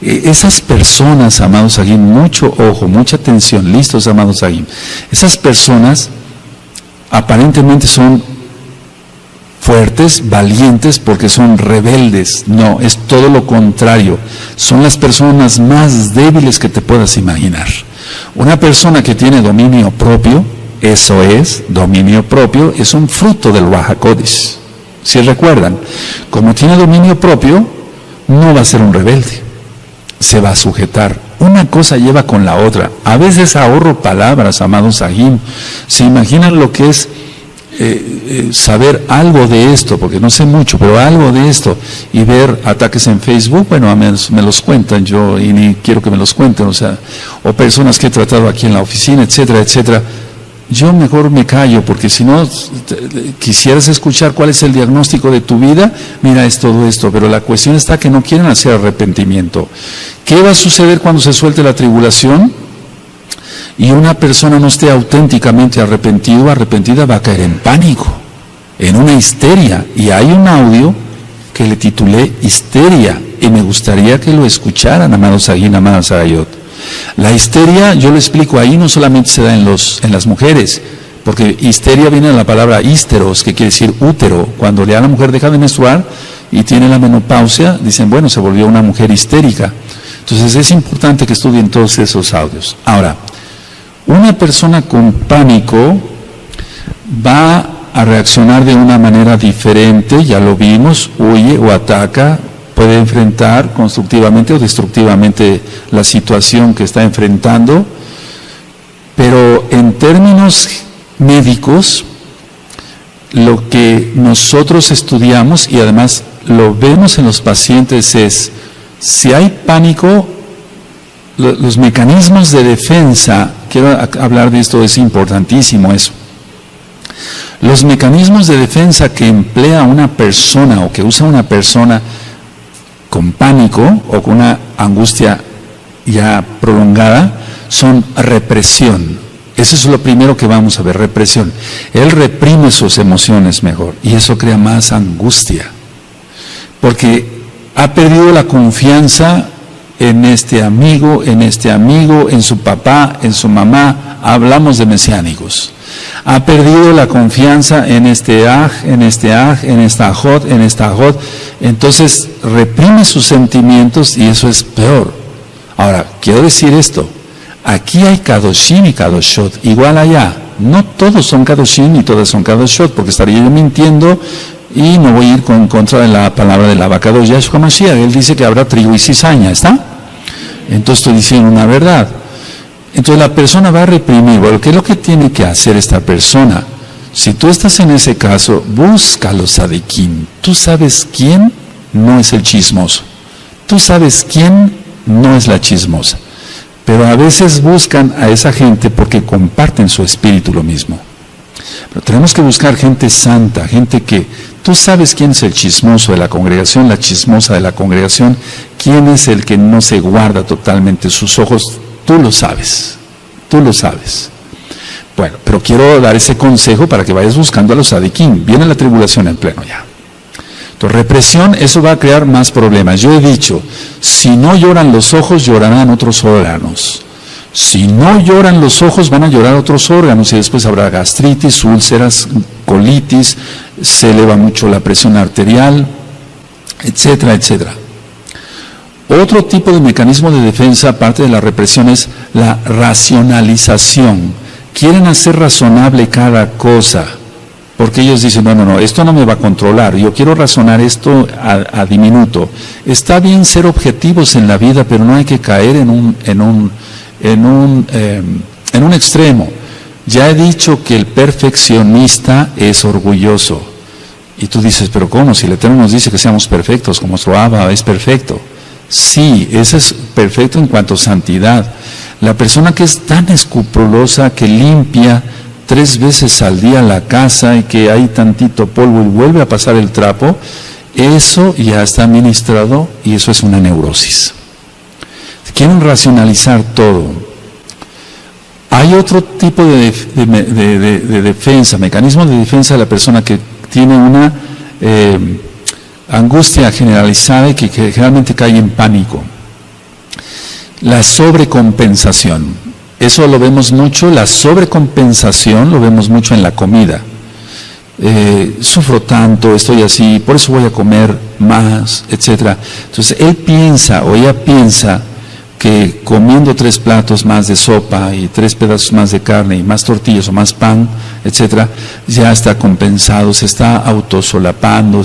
Esas personas, amados Agim, mucho ojo, mucha atención, listos, amados Agim. Esas personas aparentemente son fuertes, valientes, porque son rebeldes. No, es todo lo contrario. Son las personas más débiles que te puedas imaginar. Una persona que tiene dominio propio, eso es, dominio propio, es un fruto del Ruach HaKodesh. Si recuerdan, como tiene dominio propio, no va a ser un rebelde. Se va a sujetar. Una cosa lleva con la otra. A veces ahorro palabras, amados Agim. ¿Se imaginan lo que es saber algo de esto? Porque no sé mucho, pero algo de esto. Y ver ataques en Facebook, bueno, a menos me los cuentan yo y ni quiero que me los cuenten, o personas que he tratado aquí en la oficina, etcétera, etcétera. Yo mejor me callo, porque si no quisieras escuchar cuál es el diagnóstico de tu vida, mira, es todo esto, pero la cuestión está que no quieren hacer arrepentimiento. ¿Qué va a suceder cuando se suelte la tribulación? Y una persona no esté auténticamente arrepentido o arrepentida, va a caer en pánico, en una histeria. Y hay un audio que le titulé Histeria, y me gustaría que lo escucharan, amados Agim, amadas Agayot. La histeria, yo lo explico ahí, no solamente se da en las mujeres, porque histeria viene de la palabra hísteros, que quiere decir útero. Cuando ya la mujer deja de menstruar y tiene la menopausia, dicen, bueno, se volvió una mujer histérica. Entonces es importante que estudien todos esos audios. Ahora, una persona con pánico va a reaccionar de una manera diferente, ya lo vimos, huye o ataca, puede enfrentar constructivamente o destructivamente la situación que está enfrentando, pero en términos médicos, lo que nosotros estudiamos y además lo vemos en los pacientes es, si hay pánico, los mecanismos de defensa, quiero hablar de esto, es importantísimo eso. Los mecanismos de defensa que emplea una persona o que usa una persona con pánico o con una angustia ya prolongada, son represión. Eso es lo primero que vamos a ver, represión. Él reprime sus emociones mejor y eso crea más angustia, porque ha perdido la confianza en este amigo, en su papá, en su mamá. Hablamos de mesiánicos. Ha perdido la confianza en este aj, en esta ajot. Entonces reprime sus sentimientos y eso es peor. Ahora, quiero decir esto. Aquí hay kadoshim y kadoshot, igual allá. No todos son kadoshim ni todas son kadoshot, porque estaría yo mintiendo y no voy a ir en contra de la palabra del abacados Yahshua Mashiach. Él dice que habrá trigo y cizaña, ¿está? Entonces estoy diciendo una verdad. Entonces la persona va a reprimir. Bueno, ¿qué es lo que tiene que hacer esta persona? Si tú estás en ese caso, busca los sadiquín. Tú sabes quién no es el chismoso. Tú sabes quién no es la chismosa. Pero a veces buscan a esa gente porque comparten su espíritu lo mismo. Pero tenemos que buscar gente santa, gente que tú sabes quién es el chismoso de la congregación, la chismosa de la congregación, quién es el que no se guarda totalmente sus ojos. Tú lo sabes, tú lo sabes. Bueno, pero quiero dar ese consejo para que vayas buscando a los sadiquín. Viene la tribulación en pleno ya. Entonces, represión, eso va a crear más problemas. Yo he dicho, si no lloran los ojos, llorarán otros órganos. Si no lloran los ojos, van a llorar otros órganos y después habrá gastritis, úlceras, colitis, se eleva mucho la presión arterial, etcétera, etcétera. Otro tipo de mecanismo de defensa, aparte de la represión, es la racionalización. Quieren hacer razonable cada cosa, porque ellos dicen, no, esto no me va a controlar, yo quiero razonar esto a diminuto. Está bien ser objetivos en la vida, pero no hay que caer en un extremo. Ya he dicho que el perfeccionista es orgulloso. Y tú dices, pero ¿cómo? Si el Eterno nos dice que seamos perfectos, como nuestro Abba es perfecto. Sí, ese es perfecto en cuanto a santidad. La persona que es tan escrupulosa, que limpia 3 veces al día la casa y que hay tantito polvo y vuelve a pasar el trapo, eso ya está administrado y eso es una neurosis. Quieren racionalizar todo. Hay otro tipo de defensa, mecanismo de defensa de la persona que tiene una angustia generalizada y que generalmente cae en pánico. La sobrecompensación. Eso lo vemos mucho, la sobrecompensación lo vemos mucho en la comida. Sufro tanto, estoy así, por eso voy a comer más, etc. Entonces él piensa o ella piensa que comiendo 3 platos más de sopa y 3 pedazos más de carne y más tortillas o más pan, etc., ya está compensado, se está autosolapando.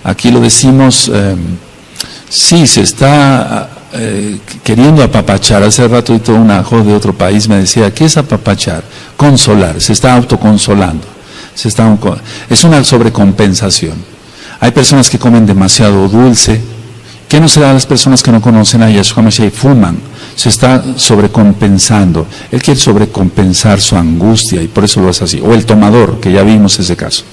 Aquí lo decimos, sí, se está queriendo apapachar. Hace rato una joven de otro país me decía, ¿qué es apapachar? Consolar, se está autoconsolando. Es una sobrecompensación. Hay personas que comen demasiado dulce. ¿Qué no será a las personas que no conocen a Yahshua Mashiach y fuman? Se está sobrecompensando. Él quiere sobrecompensar su angustia y por eso lo hace así. O el tomador, que ya vimos ese caso.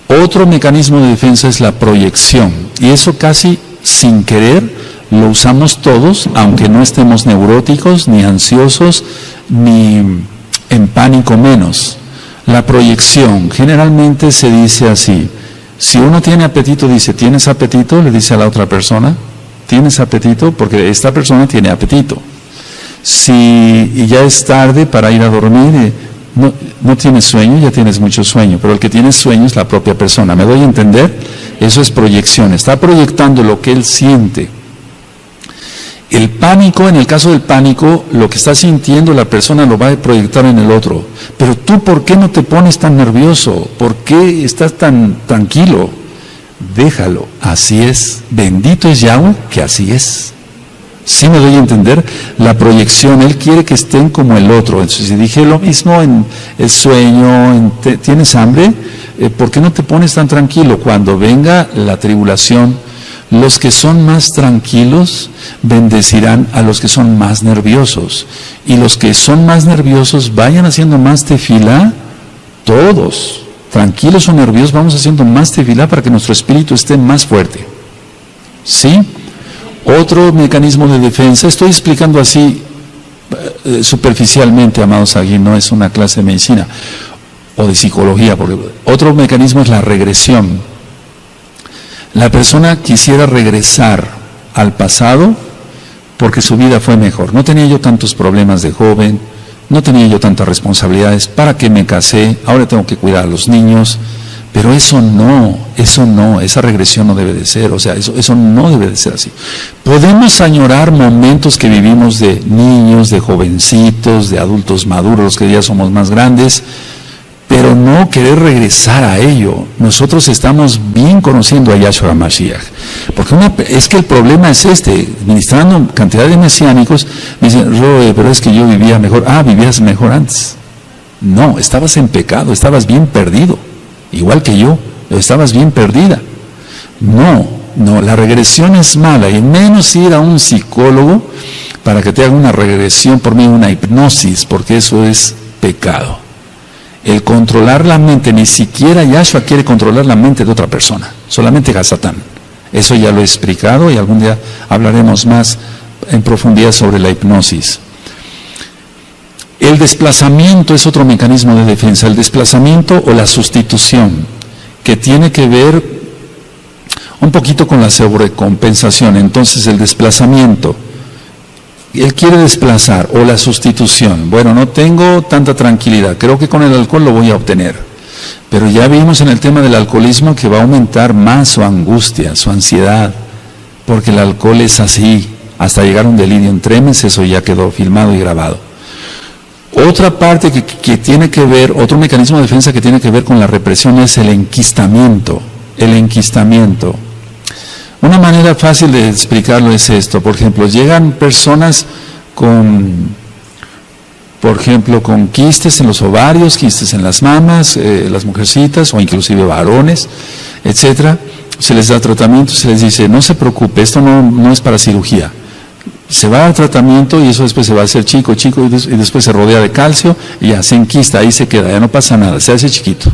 Otro mecanismo de defensa es la proyección, y eso casi sin querer lo usamos todos, aunque no estemos neuróticos, ni ansiosos, ni en pánico menos. La proyección, generalmente se dice así, si uno tiene apetito, dice, ¿tienes apetito? Le dice a la otra persona, ¿tienes apetito? Porque esta persona tiene apetito. Si ya es tarde para ir a dormir, no tienes sueño, ya tienes mucho sueño, pero el que tiene sueño es la propia persona. ¿Me doy a entender? Eso es proyección, está proyectando lo que él siente. El pánico, en el caso del pánico, lo que está sintiendo la persona lo va a proyectar en el otro. Pero tú, ¿por qué no te pones tan nervioso? ¿Por qué estás tan tranquilo? Déjalo, así es. Bendito es Yahweh, que así es. ¿Sí me doy a entender? La proyección, él quiere que estén como el otro. Entonces, si dije lo mismo en el sueño, ¿tienes hambre? ¿Por qué no te pones tan tranquilo? Cuando venga la tribulación, los que son más tranquilos bendecirán a los que son más nerviosos. Y los que son más nerviosos vayan haciendo más tefilá, todos, tranquilos o nerviosos, vamos haciendo más tefilá para que nuestro espíritu esté más fuerte. ¿Sí? Otro mecanismo de defensa, estoy explicando así superficialmente, amados aquí, no es una clase de medicina o de psicología, porque otro mecanismo es la regresión. La persona quisiera regresar al pasado porque su vida fue mejor. No tenía yo tantos problemas de joven, no tenía yo tantas responsabilidades, ¿para qué me casé? Ahora tengo que cuidar a los niños. Pero eso no, esa regresión no debe de ser, o sea, eso no debe de ser así. Podemos añorar momentos que vivimos de niños, de jovencitos, de adultos maduros, los que ya somos más grandes, pero no querer regresar a ello. Nosotros estamos bien conociendo a Yahshua Mashiach, porque es que el problema es ministrando cantidad de mesiánicos, dicen, Roe, pero es que yo vivía mejor. Vivías mejor antes. No, estabas en pecado, estabas bien perdido. Igual que yo, estabas bien perdida. No, la regresión es mala, y menos ir a un psicólogo para que te haga una regresión por medio de una hipnosis, porque eso es pecado. El controlar la mente, ni siquiera Yahshua quiere controlar la mente de otra persona, solamente Hasatán. Eso ya lo he explicado y algún día hablaremos más en profundidad sobre la hipnosis. El desplazamiento es otro mecanismo de defensa, el desplazamiento o la sustitución, que tiene que ver un poquito con la sobrecompensación. Entonces el desplazamiento, él quiere desplazar, o la sustitución. Bueno, no tengo tanta tranquilidad, creo que con el alcohol lo voy a obtener. Pero ya vimos en el tema del alcoholismo que va a aumentar más su angustia, su ansiedad, porque el alcohol es así, hasta llegar a un delirio en tremens. Eso ya quedó filmado y grabado. Otra parte que tiene que ver, otro mecanismo de defensa que tiene que ver con la represión es el enquistamiento. El enquistamiento. Una manera fácil de explicarlo es esto. Por ejemplo, llegan personas con quistes en los ovarios, quistes en las mamas, las mujercitas o inclusive varones, etcétera. Se les da tratamiento, se les dice, no se preocupe, esto no es para cirugía. Se va al tratamiento y eso después se va a hacer chico, y después se rodea de calcio y ya se enquista, ahí se queda, ya no pasa nada, se hace chiquito.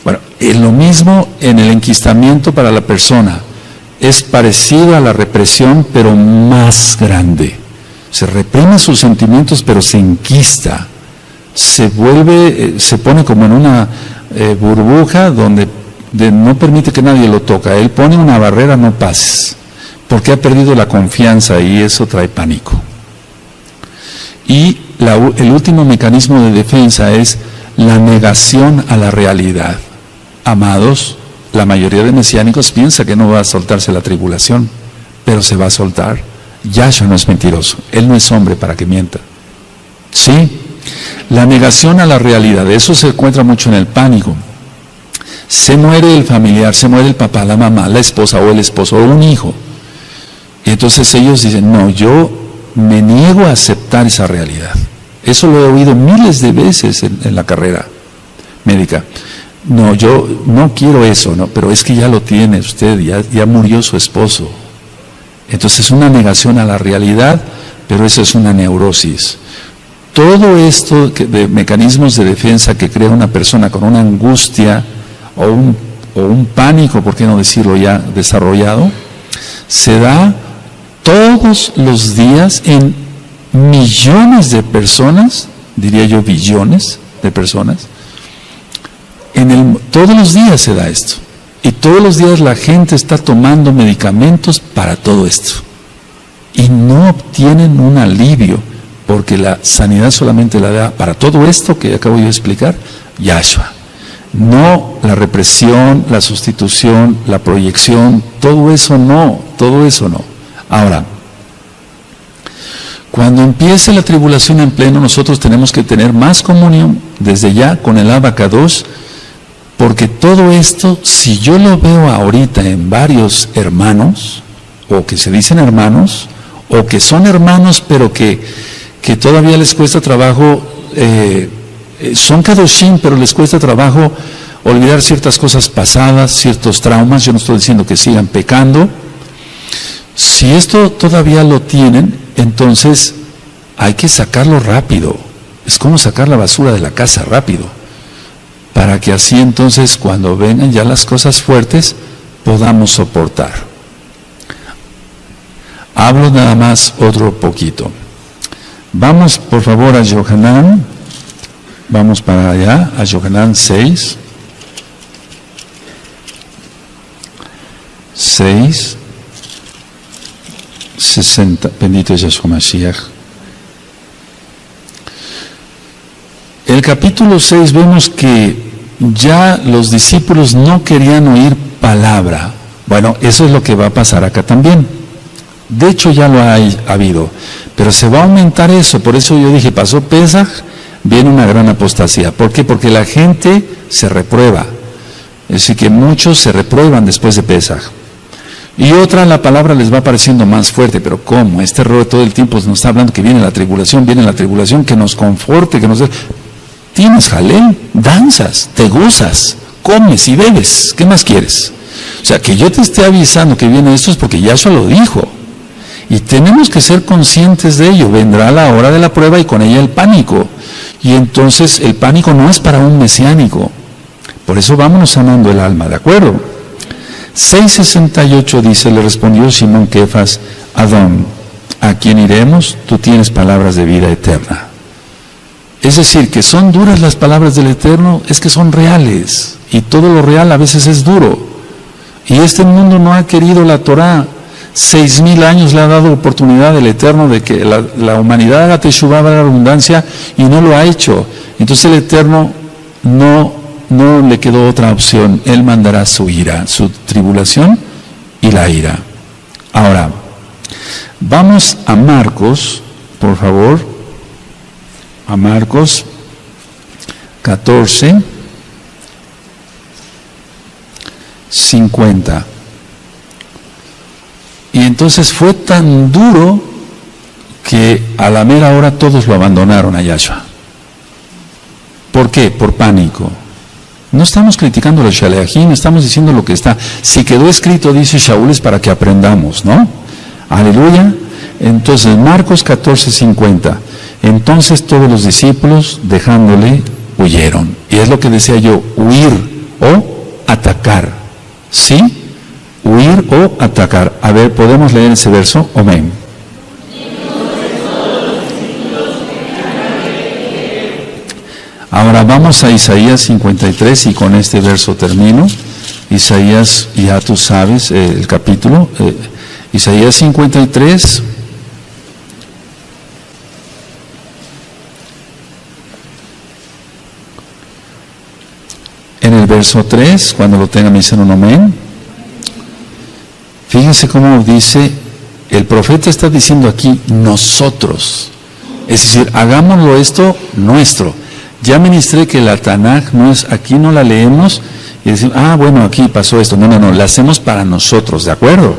Bueno, es lo mismo en el enquistamiento para la persona. Es parecido a la represión, pero más grande. Se reprime sus sentimientos, pero se enquista. Se pone como en una burbuja donde no permite que nadie lo toque. Él pone una barrera, no pases, porque ha perdido la confianza y eso trae pánico. Y el último mecanismo de defensa es la negación a la realidad. Amados, la mayoría de mesiánicos piensa que no va a soltarse la tribulación, pero se va a soltar. Yahshua no es mentiroso, Él no es hombre para que mienta. Sí, la negación a la realidad, eso se encuentra mucho en el pánico. Se muere el familiar, se muere el papá, la mamá, la esposa o el esposo o un hijo. Y entonces ellos dicen, no, yo me niego a aceptar esa realidad. Eso lo he oído miles de veces en la carrera médica. No, yo no quiero eso, no, pero es que ya lo tiene usted, ya murió su esposo. Entonces es una negación a la realidad, pero eso es una neurosis. Todo esto de mecanismos de defensa que crea una persona con una angustia o un pánico, por qué no decirlo ya desarrollado, se da todos los días en millones de personas, diría yo billones de personas. Todos los días se da esto. Y todos los días la gente está tomando medicamentos para todo esto. Y no obtienen un alivio, porque la sanidad solamente la da para todo esto que acabo de explicar, Yahshua. No la represión, la sustitución, la proyección, todo eso no. Ahora, cuando empiece la tribulación en pleno, nosotros tenemos que tener más comunión desde ya con el Abacados, porque todo esto, si yo lo veo ahorita en varios hermanos, o que se dicen hermanos, o que son hermanos pero que todavía les cuesta trabajo, son kadoshim, pero les cuesta trabajo olvidar ciertas cosas pasadas, ciertos traumas. Yo no estoy diciendo que sigan pecando. Si esto todavía lo tienen, entonces hay que sacarlo rápido. Es como sacar la basura de la casa rápido, para que así entonces cuando vengan ya las cosas fuertes podamos soportar. Hablo nada más otro poquito. Vamos por favor a Yohanan, vamos para allá, a Yohanan 6, 60, bendito es Yahshua Mashiach. El capítulo 6 vemos que ya los discípulos no querían oír palabra. Bueno, eso es lo que va a pasar acá también. De hecho ya lo ha habido, pero se va a aumentar eso. Por eso yo dije, pasó Pesaj, viene una gran apostasía. ¿Por qué? Porque la gente se reprueba. Es decir, que muchos se reprueban después de Pesaj. Y otra, la palabra les va pareciendo más fuerte. Pero ¿cómo? Este error todo el tiempo nos está hablando que viene la tribulación, que nos conforte, que nos dé. Tienes jalel, danzas, te gozas, comes y bebes. ¿Qué más quieres? O sea, que yo te esté avisando que viene esto es porque Yahshua lo dijo. Y tenemos que ser conscientes de ello. Vendrá la hora de la prueba y con ella el pánico. Y entonces el pánico no es para un mesiánico. Por eso vámonos sanando el alma, ¿de acuerdo? 6:68 dice, le respondió Simón Kefas, Adón, ¿a quién iremos? Tú tienes palabras de vida eterna. Es decir, que son duras las palabras del Eterno, es que son reales. Y todo lo real a veces es duro. Y este mundo no ha querido la Torá. 6,000 años le ha dado oportunidad el Eterno de que la humanidad haga teshuvá, valga la redundancia, y no lo ha hecho. Entonces el Eterno no le quedó otra opción. Él mandará su ira, su tribulación y la ira. Ahora, vamos a Marcos, por favor, a Marcos 14, 50. Y entonces fue tan duro que a la mera hora todos lo abandonaron a Yahshua. ¿Por qué? Por pánico. No estamos criticando a los Shaleachim, estamos diciendo lo que está. Si quedó escrito, dice Shaul, es para que aprendamos, ¿no? Aleluya. Entonces, Marcos 14:50. Entonces todos los discípulos, dejándole, huyeron. Y es lo que decía yo, huir o atacar. ¿Sí? Huir o atacar. A ver, ¿podemos leer ese verso? Amén. Ahora vamos a Isaías 53 y con este verso termino. Isaías, ya tú sabes el capítulo. Isaías 53. En el verso 3, cuando lo tengan me dicen un amén. Fíjense cómo dice, el profeta está diciendo aquí, nosotros. Es decir, hagámoslo esto nuestro. Ya ministré que la Tanaj no es, aquí no la leemos y decimos, bueno, aquí pasó esto. No, la hacemos para nosotros, ¿de acuerdo?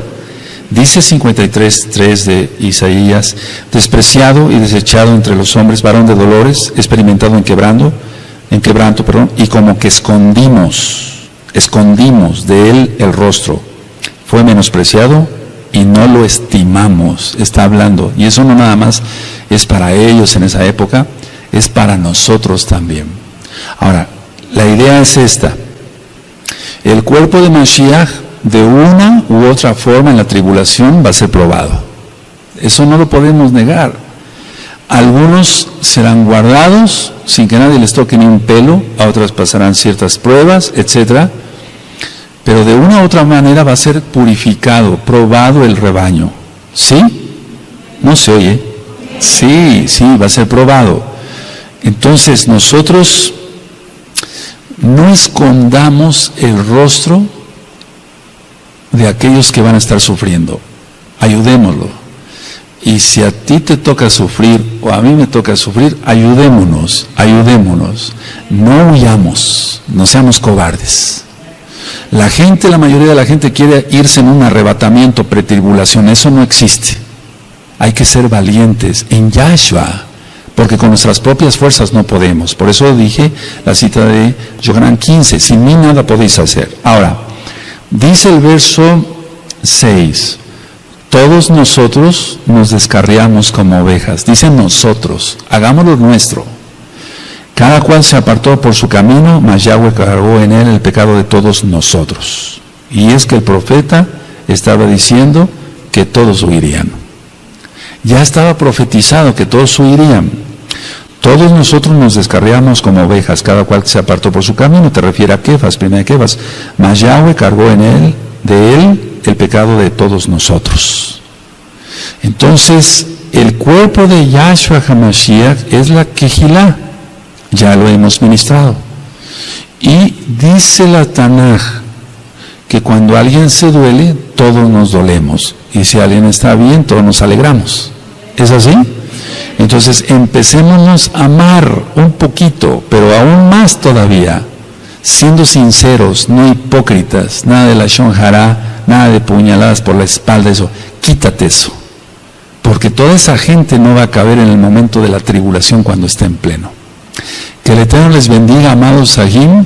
Dice 53:3 de Isaías, despreciado y desechado entre los hombres, varón de dolores, experimentado en quebranto, y como que escondimos de él el rostro. Fue menospreciado y no lo estimamos, está hablando. Y eso no nada más es para ellos en esa época, es para nosotros también. Ahora, la idea es esta. El cuerpo de Mashiach, de una u otra forma en la tribulación, va a ser probado. Eso no lo podemos negar. Algunos serán guardados sin que nadie les toque ni un pelo, a otros pasarán ciertas pruebas, etcétera. Pero de una u otra manera va a ser purificado, probado el rebaño. ¿Sí? ¿No se oye? Sí, va a ser probado. Entonces nosotros no escondamos el rostro de aquellos que van a estar sufriendo. Ayudémoslo. Y si a ti te toca sufrir o a mí me toca sufrir, ayudémonos. No huyamos, no seamos cobardes. La mayoría de la gente quiere irse en un arrebatamiento, pretribulación. Eso no existe. Hay que ser valientes en Yahshua, porque con nuestras propias fuerzas no podemos. Por eso dije la cita de Yohanan 15, sin mí nada podéis hacer. Ahora, dice el verso 6, todos nosotros nos descarriamos como ovejas. Dice nosotros, hagámoslo nuestro. Cada cual se apartó por su camino, mas Yahweh cargó en él el pecado de todos nosotros. Y es que el profeta estaba diciendo que todos huirían. Ya estaba profetizado que todos huirían. Todos nosotros nos descarriamos como ovejas, cada cual se apartó por su camino. Te refiere a Kefas, primera de Kefas. Mas Yahweh cargó en él, de él, el pecado de todos nosotros. Entonces, el cuerpo de Yahshua HaMashiach es la Kehilá. Ya lo hemos ministrado. Y dice la Tanaj que cuando alguien se duele, todos nos dolemos. Y si alguien está bien, todos nos alegramos. ¿Es así? Entonces empecémonos a amar un poquito, pero aún más todavía, siendo sinceros, no hipócritas, nada de la shonjará, nada de puñaladas por la espalda, eso, quítate eso. Porque toda esa gente no va a caber en el momento de la tribulación cuando esté en pleno. Que el Eterno les bendiga, amados Sahim.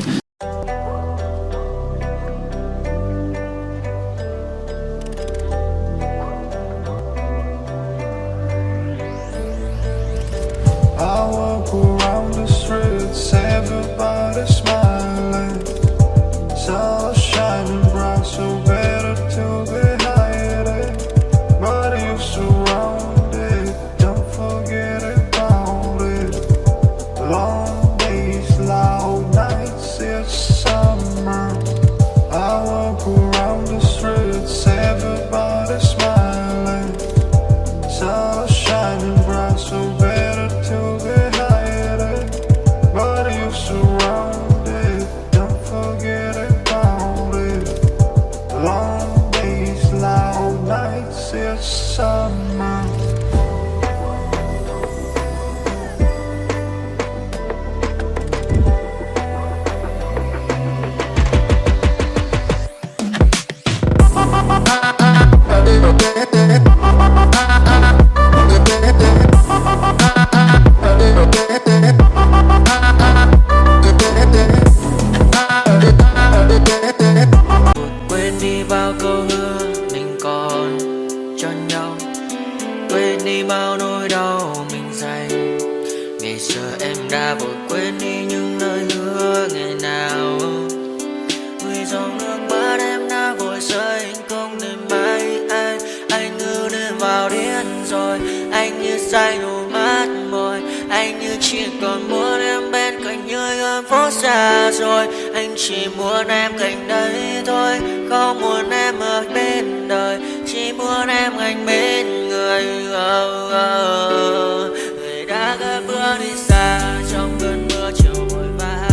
Everybody smile. shining bright, so better to be hiding. But you surrounded, don't forget about it. Long days, loud nights, it's summer. Quên đi bao câu hứa mình còn cho nhau, quên đi bao nỗi đau mình dành. Ngày xưa em đã vội quên đi những lời hứa ngày nào, vì dòng nước mắt em đã vội rơi, anh không thể mãi anh như đêm vào điên rồi, anh như say đôi mắt môi, anh như chỉ còn muốn em bên cạnh như ở phố xa rồi, anh chỉ muốn em cạnh đấy thôi, không muốn em ở bên đời, chỉ muốn em anh bên người. Người đã gỡ bước đi xa trong cơn mưa chiều vội vã,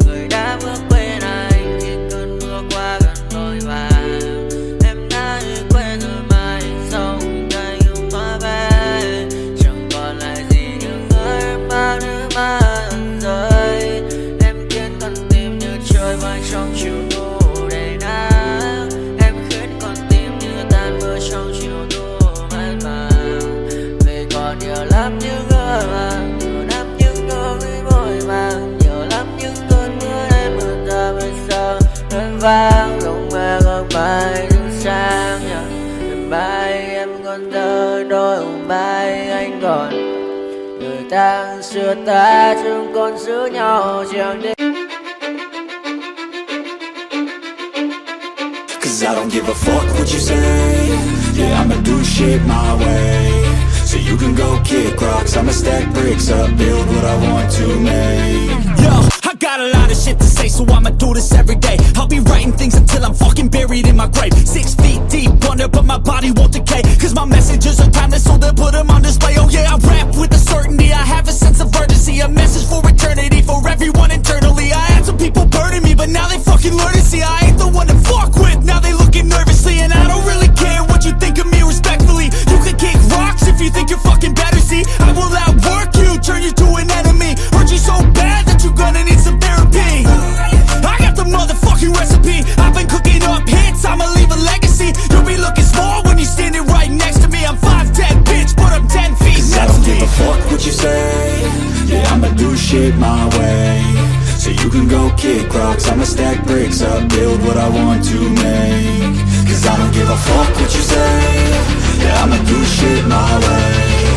người đã bước quên anh khi cơn mưa qua gần đôi và em đã quên rồi mai sau ngày yêu mà về, chẳng còn lại gì những người em bao nước mắt rơi. Em khiến con tim như trôi bay trong chiều thu đầy nắng, em khiến con tim như tan mưa trong chiều thu mát màng. Vì còn nhiều lắm những người mà nhiều lắm những người vội vàng, nhiều lắm những cơn mưa em mưa ta bây giờ vẫn vang không mẹ không bay đứng sang nhờ bay em còn thơ đôi bay anh còn người ta xưa ta chúng còn giữ nhau chẳng để. Cause I don't give a fuck what you say. Yeah, I'ma do shit my way. So you can go kick rocks, I'ma stack bricks up, build what I want to make. Yo, I got a lot of shit to say, so I'ma do this every day. I'll be writing things until I'm fucking buried in my grave. 6 feet deep under, but my body won't decay. Cause my messages are timeless, so they'll put them on display. Oh yeah, I rap with a certainty, I have a sense of urgency. A message for eternity, for everyone internally. I had some people burning me, but now they fucking learn to see I ain't the one to fuck with, now they looking nervously. And I don't really care what you think of me respectfully. You can kick rocks if you think you're fucking better, see I will outwork you, turn you to an enemy. Hurt you so bad that you're gonna need some therapy. I got the motherfucking recipe, I've been cooking up hits, I'ma leave a legacy. You'll be looking small when you're standing right next to me. I'm 5'10", bitch, but I'm 10 feet. Cause I don't give a fuck what you say. Yeah, I'ma do shit my way. So you can go kick rocks, I'ma stack bricks up, build what I want to make. Cause I don't give a fuck what you say. Yeah, I'ma do shit my way.